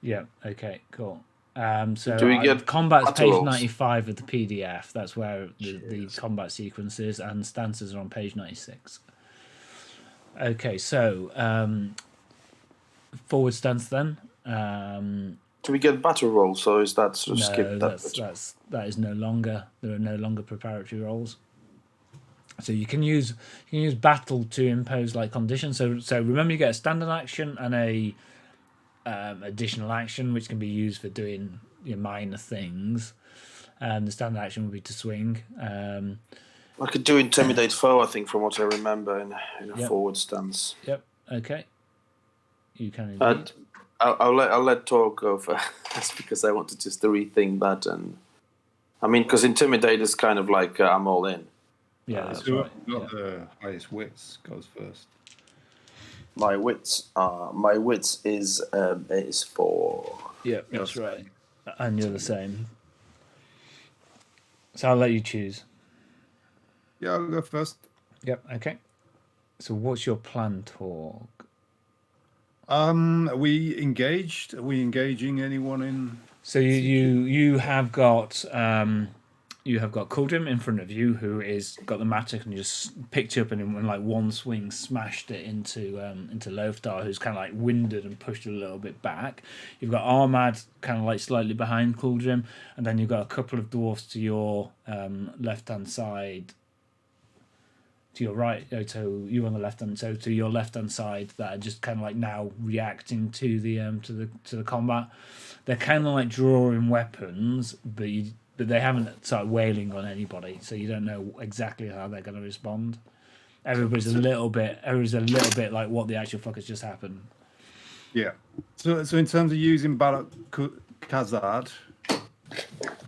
Yeah. Okay. Cool. So do we get combat's page rolls? 95 of the PDF. That's where the combat sequence is, and stances are on page 96. Okay, so forward stance then. Do we get battle rolls? So is that sort of skip that? That is no longer. There are no longer preparatory rolls. So you can use battle to impose like conditions. So remember, you get a standard action and a additional action, which can be used for doing minor things. The standard action would be to swing. I could do intimidate foe, I think, from what I remember in a forward stance. Yep. Okay. You can indeed. I'll let Torg go first because I wanted just to rethink that, and I mean, because intimidate is kind of like I'm all in. Yeah, that's Whoever right. got the highest wits goes first. My wits is base 4. Yeah, that's right. And you're the same. So I'll let you choose. Yeah, I'll go first. Yep. Okay. So what's your plan, Torg? Are we engaged? Are we engaging anyone in? So you have got Khuldrim in front of you, who is got the mattock and just picked you up and in like one swing smashed it into Loftar, who's kind of like winded and pushed a little bit back. You've got Armad kind of like slightly behind Khuldrim, and then you've got a couple of dwarfs to your left hand side. To your right, so you on the left hand. So to your left hand side, that are just kind of like now reacting to the combat. They're kind of like drawing weapons, but they haven't started wailing on anybody, so you don't know exactly how they're going to respond. Everybody's a little bit like, what the actual fuck has just happened. Yeah. So in terms of using Balak Khazad,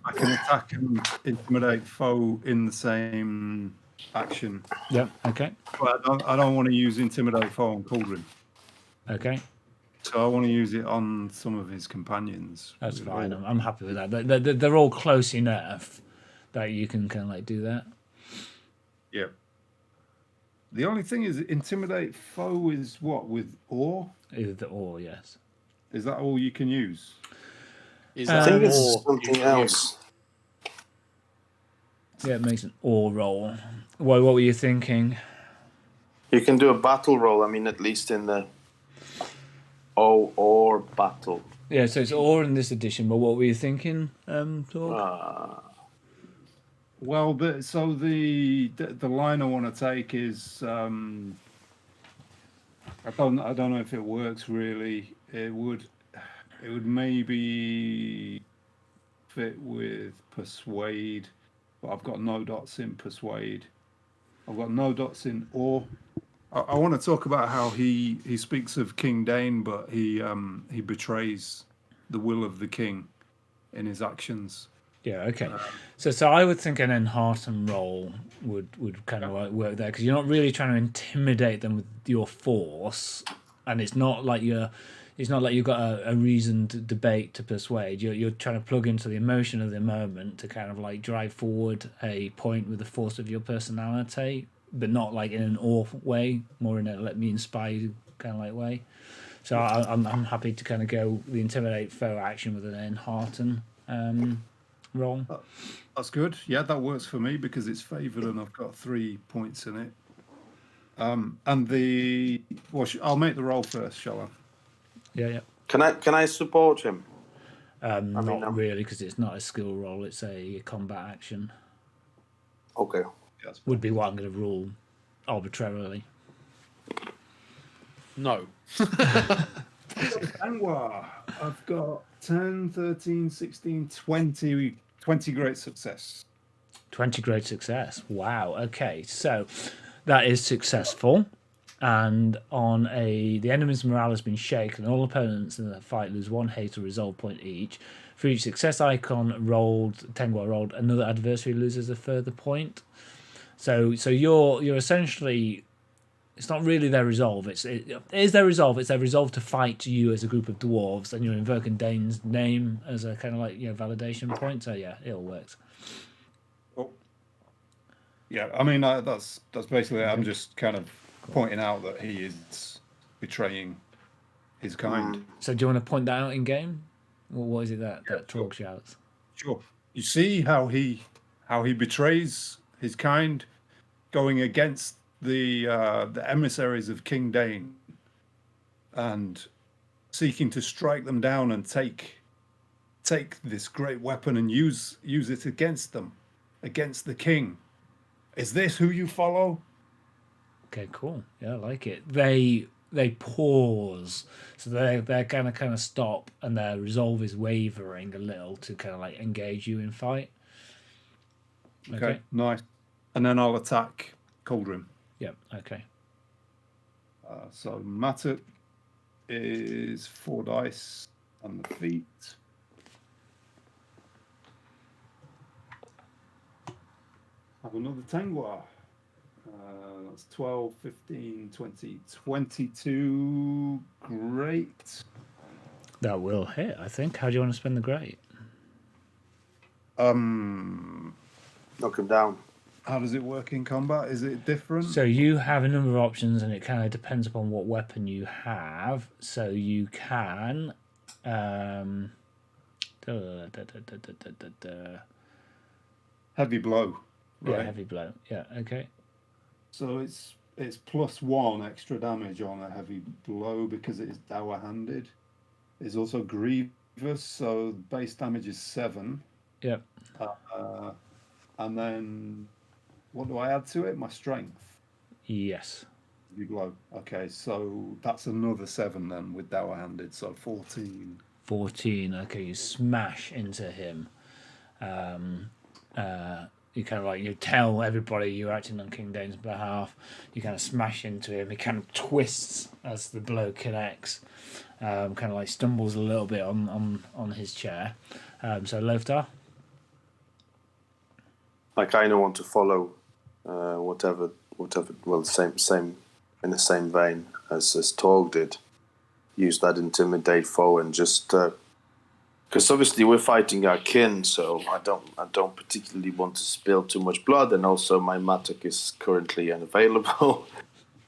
I can attack and intimidate foe in the same action. Yep. Okay. But I don't want to use intimidate foe on Khuldrim. Okay. So I want to use it on some of his companions. That's fine. I'm happy with that. They're all close enough that you can kind of like do that. Yeah. The only thing is, intimidate foe is what, with awe? Either or, yes. Is that all you can use? I think it's something else. Yeah, it makes an or roll. What were you thinking? You can do a battle roll. I mean, at least in the or battle. Yeah, so it's or in this edition. But what were you thinking, Torg? Well, the line I want to take is I don't know if it works really. It would maybe fit with persuade, but I've got no dots in persuade. I've got no dots in awe. I want to talk about how he speaks of King Dane, but he betrays the will of the king in his actions. Yeah, okay. So I would think an Enhearten roll would kind of like work there, because you're not really trying to intimidate them with your force, and it's not like you've got a reasoned debate to persuade. You're trying to plug into the emotion of the moment to kind of like drive forward a point with the force of your personality, but not like in an awe way, more in a let me inspire you kind of like way. So I'm happy to kind of go the intimidate foe action with an enhearten roll. That's good. Yeah, that works for me because it's favoured and I've got 3 points in it. And I'll make the roll first, shall I? Yeah. Can I support him? Not really, because it's not a skill roll; it's a combat action. Okay. Would be what I'm going to rule arbitrarily. No. Angwa, I've got 10, 13, 16, 20 great success. 20 great success. Wow. Okay, so that is successful. And on the enemy's morale has been shaken. All opponents in the fight lose 1 hate or resolve point each. For each success icon Tengwa rolled, another adversary loses a further point. So you're essentially, it's not really their resolve. It is their resolve. It's their resolve to fight you as a group of dwarves, and you're invoking Dane's name as a kind of like validation point. So yeah, it all works. Oh. Yeah, I mean that's basically it. I'm just kind of pointing out that he is betraying his kind. So do you want to point that out in game? Or what is it that Torg shouts? Sure. You see how he betrays his kind, going against the emissaries of King Dane, and seeking to strike them down and take this great weapon and use it against them, against the king. Is this who you follow? Okay, cool. Yeah, I like it. They pause, so they're kind of stop, and their resolve is wavering a little to kind of like engage you in fight. Okay, nice. And then I'll attack Khuldrim. Yep. Okay. So Matter is 4 dice on the feet. Have another Tengwa. That's 12, 15, 20, 22. Great. That will hit, I think. How do you want to spend the great? Knock him down. How does it work in combat? Is it different? So you have a number of options, and it kind of depends upon what weapon you have. So you can Heavy blow. Right? Yeah, heavy blow. Yeah, okay. So it's +1 extra damage on a heavy blow because it is dour handed. It's also grievous, so base damage is 7. Yep. And then what do I add to it? My strength. Yes. Heavy blow. Okay, so that's another 7 then with dour handed, so 14. 14. Okay, you smash into him. You kind of like, you tell everybody you're acting on King Dane's behalf. You kind of smash into him. He kind of twists as the blow connects. Kind of like stumbles a little bit on his chair. So Loftar. I kind of want to follow whatever. Well, same in the same vein as Torg did. Use that intimidate foe and just. Because obviously we're fighting our kin, so I don't particularly want to spill too much blood, and also my Matic is currently unavailable.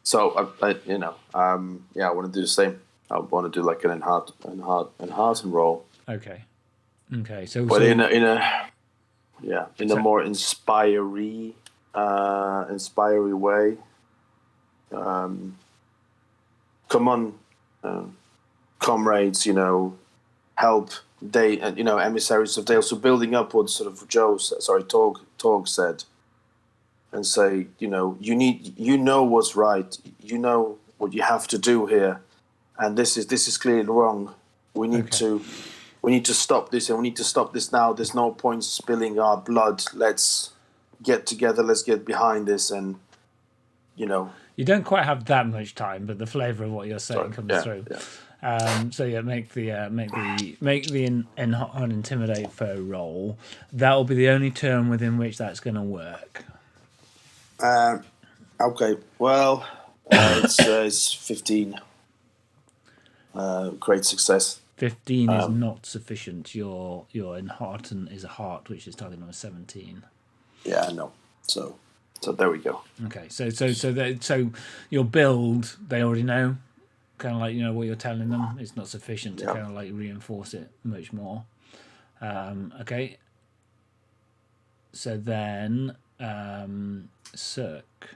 So I want to do the same. I want to do like an enhearten roll. Okay. But in a more inspiry way. Come on, comrades. Help. Emissaries of Dale. So building up what sort of Torg said, and say, you know what's right, you know what you have to do here, and this is clearly wrong. We need to stop this, and we need to stop this now. There's no point spilling our blood. Let's get together. Let's get behind this, and You don't quite have that much time, but the flavour of what you're saying comes through. Yeah. Make the intimidate foe roll. That will be the only turn within which that's going to work. Okay. Well, it's 15. Great success. 15 is not sufficient. Your enhearten is a heart, which is target number 17. Yeah, I know. So there we go. Okay, so your build, they already know. kind of like, you know, what you're telling them. It's not sufficient to Yeah. kind of like reinforce it much more. Okay. So then, Sirk.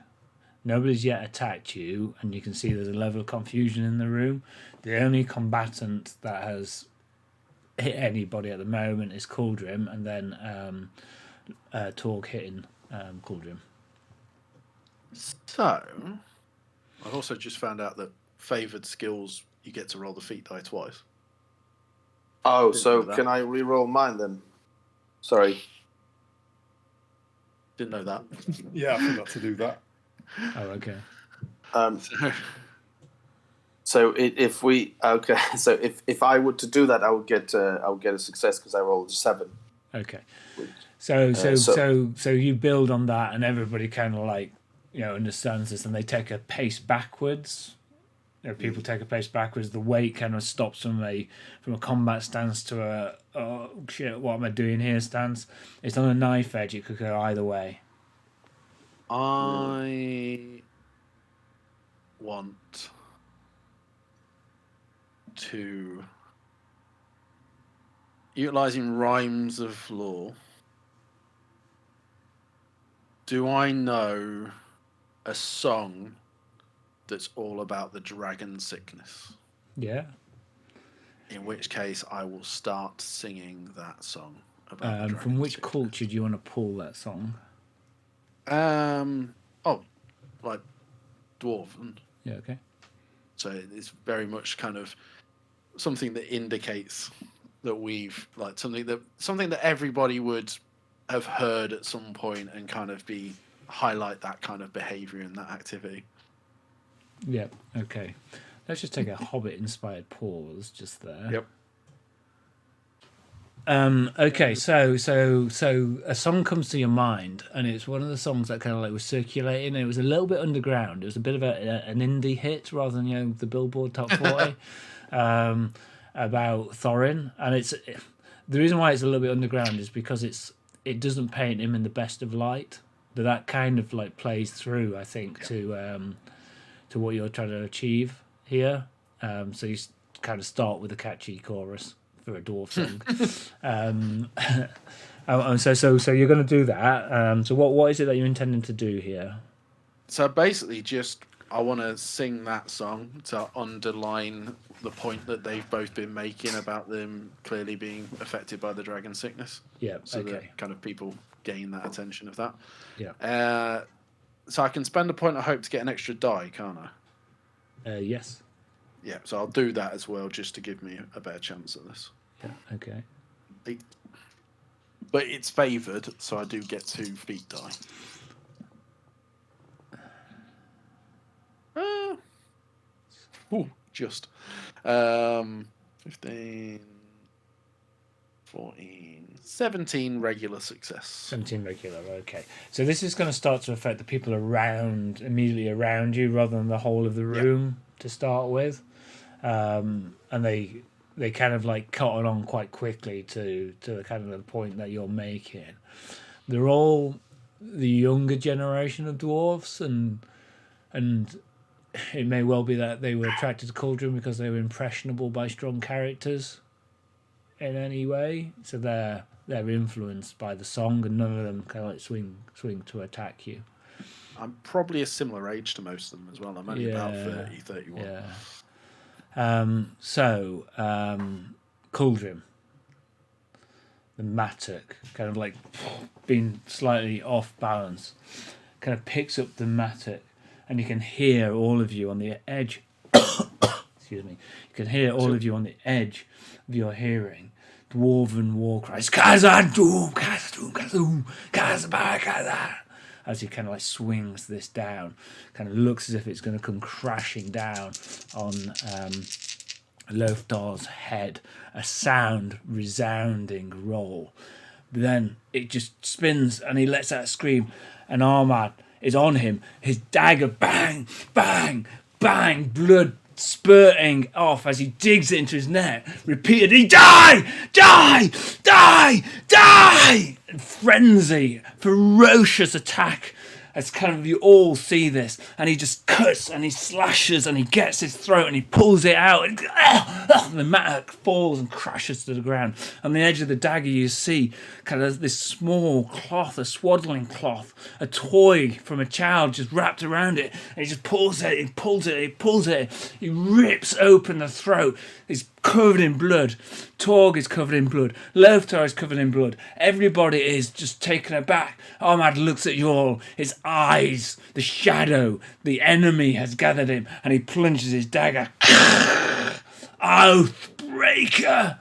Nobody's yet attacked you, and you can see there's a level of confusion in the room. The only combatant that has hit anybody at the moment is Khuldrim, and then Torg hitting Khuldrim. So, I've also just found out that favoured skills, you get to roll the feat die twice. Oh, Didn't so know that. can I re-roll mine then? Sorry. Didn't know that. Yeah, I forgot to do that. Oh, okay. So if we so if I were to do that, I would get a success because I rolled a 7. Okay. So you build on that, and everybody kind of like, you know, understands this, and they take a pace backwards. You know, people take a pace backwards. The weight kind of stops from a combat stance to a oh shit, what am I doing here stance. It's on a knife edge. It could go either way. I want to, utilizing rhymes of law, do I know a song that's all about the dragon sickness? Yeah. In which case, I will start singing that song about the dragon From which sickness. culture do you want to pull that song? Like dwarven. Yeah. Okay. So it's very much kind of something that indicates that we've like something that everybody would have heard at some point and kind of highlight that kind of behavior and that activity. Yeah. Okay. Let's just take a Hobbit-inspired pause just there. Yep. Okay, so a song comes to your mind, and it's one of the songs that kind of like was circulating. It was a little bit underground. It was a bit of an indie hit rather than, you know, the Billboard Top 40 about Thorin. And it's the reason why it's a little bit underground is because it doesn't paint him in the best of light. But that kind of like plays through, I think, to what you're trying to achieve here. So you kind of start with a catchy chorus for a dwarf song. So you're going to do that. So what is it that you're intending to do here? So basically, I want to sing that song to underline the point that they've both been making about them clearly being affected by the dragon sickness. Yeah. So Okay. that kind of people gain that attention of that. Yeah. So I can spend a point of hope to get an extra die, can't I? Yes. Yeah, so I'll do that as well, just to give me a better chance at this. Yeah. Okay. But it's favoured, so I do get 2 feat die. Just 15, 14, 17 regular success. 17 regular. Okay. So this is going to start to affect the people immediately around you, rather than the whole of the room to start with. And they kind of like cotton on quite quickly to the kind of the point that you're making. They're all the younger generation of dwarves, and it may well be that they were attracted to Khuldrim because they were impressionable by strong characters in any way. So they're influenced by the song, and none of them kind of like swing to attack you. I'm probably a similar age to most of them as well. I'm only about 30, 31. Yeah. Khuldrim, the mattock, kind of like being slightly off balance, kind of picks up the mattock, and you can hear all of you on the edge. Excuse me. You can hear all of you on the edge of your hearing dwarven war cries. Khazad-dûm, Khazad-dûm, Khazad-dûm, Khazad-bar, Khazad. As he kind of like swings this down, kind of looks as if it's going to come crashing down on Loftar's head. A resounding roll. But then it just spins, and he lets out a scream. And Armad is on him. His dagger, bang, bang, bang, blood spurting off as he digs it into his neck. Repeatedly, die, die, die, die! And frenzy, ferocious attack as kind of you all see this, and he just cuts and he slashes and he gets his throat and he pulls it out, and the mattock falls and crashes to the ground. On the edge of the dagger you see kind of this small cloth, a swaddling cloth, a toy from a child just wrapped around it, and he just pulls it, he pulls it, he pulls it, he rips open the throat. He's covered in blood. Torg is covered in blood. Loftar is covered in blood. Everybody is just taken aback. Ahmad looks at you all. His eyes, the shadow, the enemy has gathered him, and he plunges his dagger. Oathbreaker!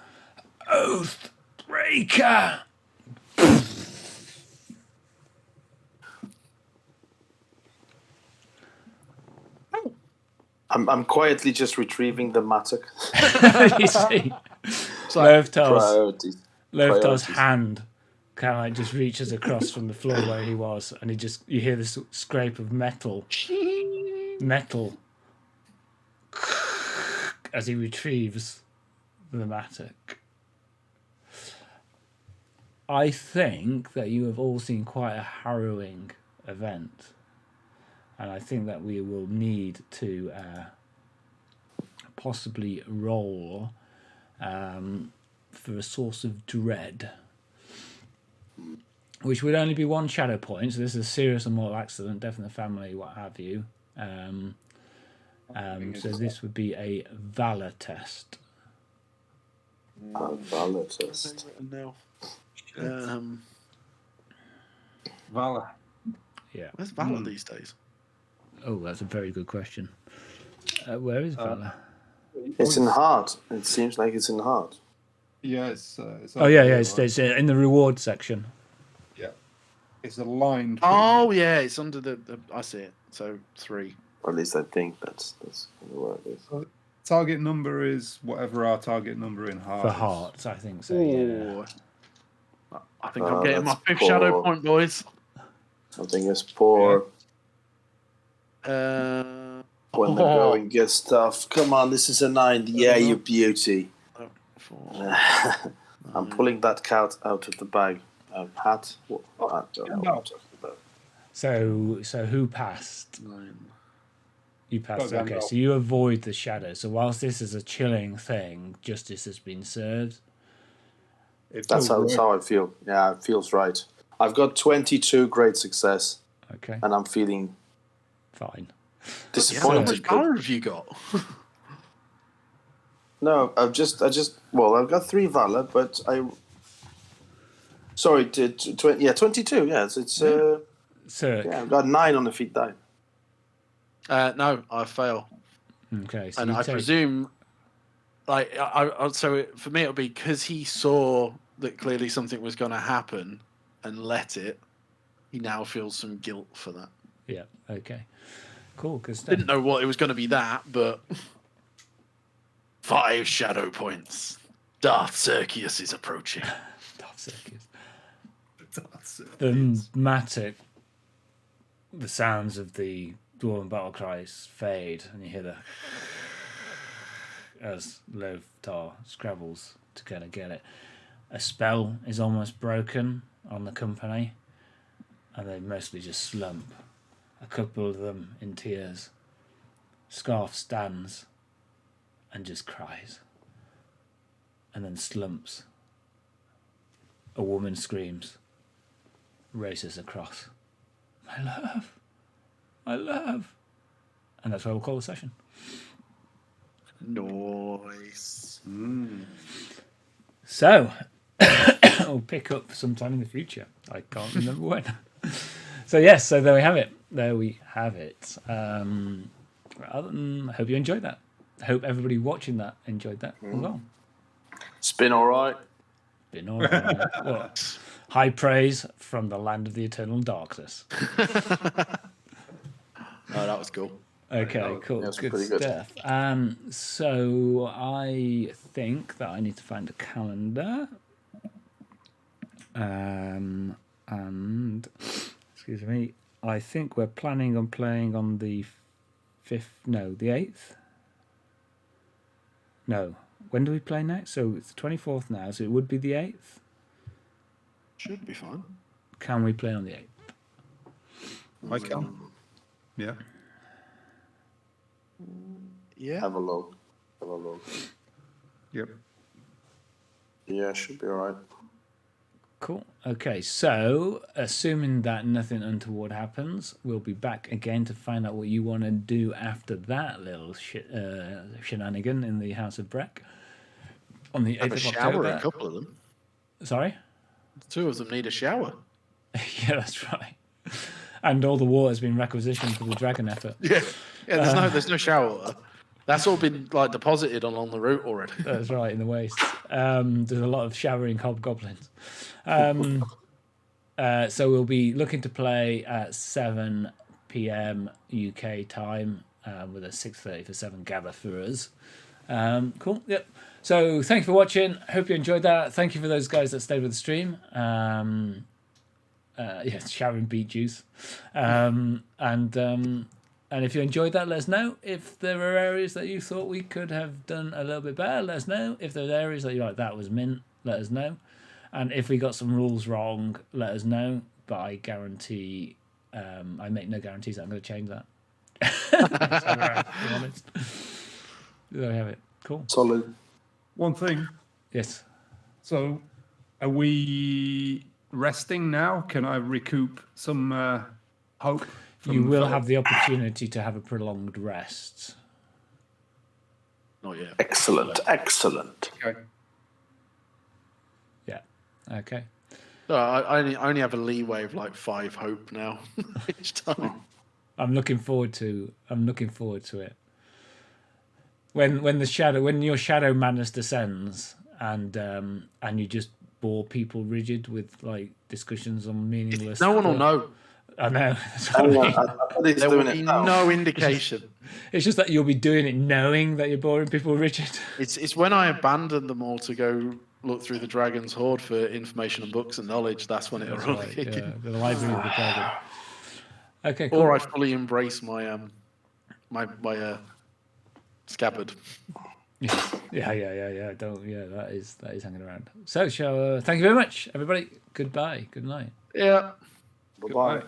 Oathbreaker! I'm quietly just retrieving the mattock. You see, Loftar's hand kind of like just reaches across from the floor where he was, and you hear this scrape of metal as he retrieves the mattock. I think that you have all seen quite a harrowing event. And I think that we will need to possibly roll for a source of dread, which would only be 1 shadow point. So this is a serious and mortal accident, death in the family, what have you. So this would be a valor test. A valor test. Valor. Yeah. Where's valor these days? Oh, that's a very good question. Where is valor? It's in heart. It seems like it's in heart. Yeah, it's It's in the reward section. Yeah, it's aligned. Oh yeah, it's under the I see it. So 3. Or at least I think that's where it is. Target number is whatever our target number in heart. For is. hearts, I think so. Yeah. I think I'm getting my 5th shadow point, boys. I think it's poor. Yeah. When the going gets tough. Come on, this is a 9. Yeah, you beauty. 4. I'm pulling that cat out of the bag. Hat? What? I don't know what I'm talking about. So who passed? 9. You passed. Okay, so you avoid the shadow. So whilst this is a chilling thing, justice has been served. That's how I feel. Yeah, it feels right. I've got 22 great success. Okay. And I'm feeling fine. Disappointed. How much valor have you got? No, I've got 3 valor, but sorry, 22. Yes, it's Sirk. Yeah, I've got 9 on the feat die. No, I fail. Okay, so and I presume, like, so for me it'll be because he saw that clearly something was going to happen and let it. He now feels some guilt for that. Yeah. Okay. Cool. Because didn't know what it was going to be but 5 shadow points. Darth Circius is approaching. Darth Circius. The mattock. The sounds of the dwarven battle cries fade, and you hear the as Loftar scrabbles to kind of get it. A spell is almost broken on the company, and they mostly just slump. A couple of them in tears. Scarf stands and just cries, and then slumps. A woman screams, races across. My love, my love. And that's where we'll call the session. Nice. So, we'll pick up sometime in the future. I can't remember when. So, yes, so there we have it. I hope you enjoyed that. I hope everybody watching that enjoyed that as well. It's been all right. What? High praise from the land of the eternal darkness. Oh, that was cool. Okay, cool. Good stuff. So I think that I need to find a calendar. And excuse me, I think we're planning on playing on the 8th. No, when do we play next? So it's the 24th now, so it would be the 8th. Should be fine. Can we play on the 8th? I can. Yeah. Yeah. Have a look. Have a look. Yep. Yeah, should be all right. Cool. Okay, so assuming that nothing untoward happens, we'll be back again to find out what you want to do after that little shenanigan in the House of Brech on the 8th Have a of shower, October. a couple of them. Sorry? 2 of them need a shower. Yeah, that's right. And all the water has been requisitioned for the dragon effort. Yeah, there's no shower water. That's all been like deposited along the route already. That's right, in the wastes. There's a lot of showering hobgoblins. So we'll be looking to play at 7 p.m. UK time with a 6:30 for 7 gather for us. Cool. Yep. So thank you for watching. Hope you enjoyed that. Thank you for those guys that stayed with the stream. Showering beet juice. And if you enjoyed that, let us know. If there are areas that you thought we could have done a little bit better, let us know. If there's areas that you're like, that was mint, let us know. And if we got some rules wrong, let us know. But I guarantee, I make no guarantees that I'm going to change that. To be honest. There we have it. Cool. Solid. One thing. Yes. So, are we resting now? Can I recoup some hope? You will have the opportunity to have a prolonged rest. Not yet. Excellent. Excellent. Okay. Yeah. Okay. No, I only have a leeway of like 5 hope now each time. I'm looking forward to it. When your shadow madness descends and you just bore people rigid with like discussions on meaningless. No one will know. I know. There will be no indication. It's just that you'll be doing it knowing that you're boring people rigid. It's when I abandon them all to go look through the dragon's hoard for information and books and knowledge. That's when it'll really kick in. The library of the dragon. Okay, cool. Or I fully embrace my my scabbard. Yeah. That is hanging around. So, thank you very much, everybody. Goodbye. Good night. Yeah. Bye-bye.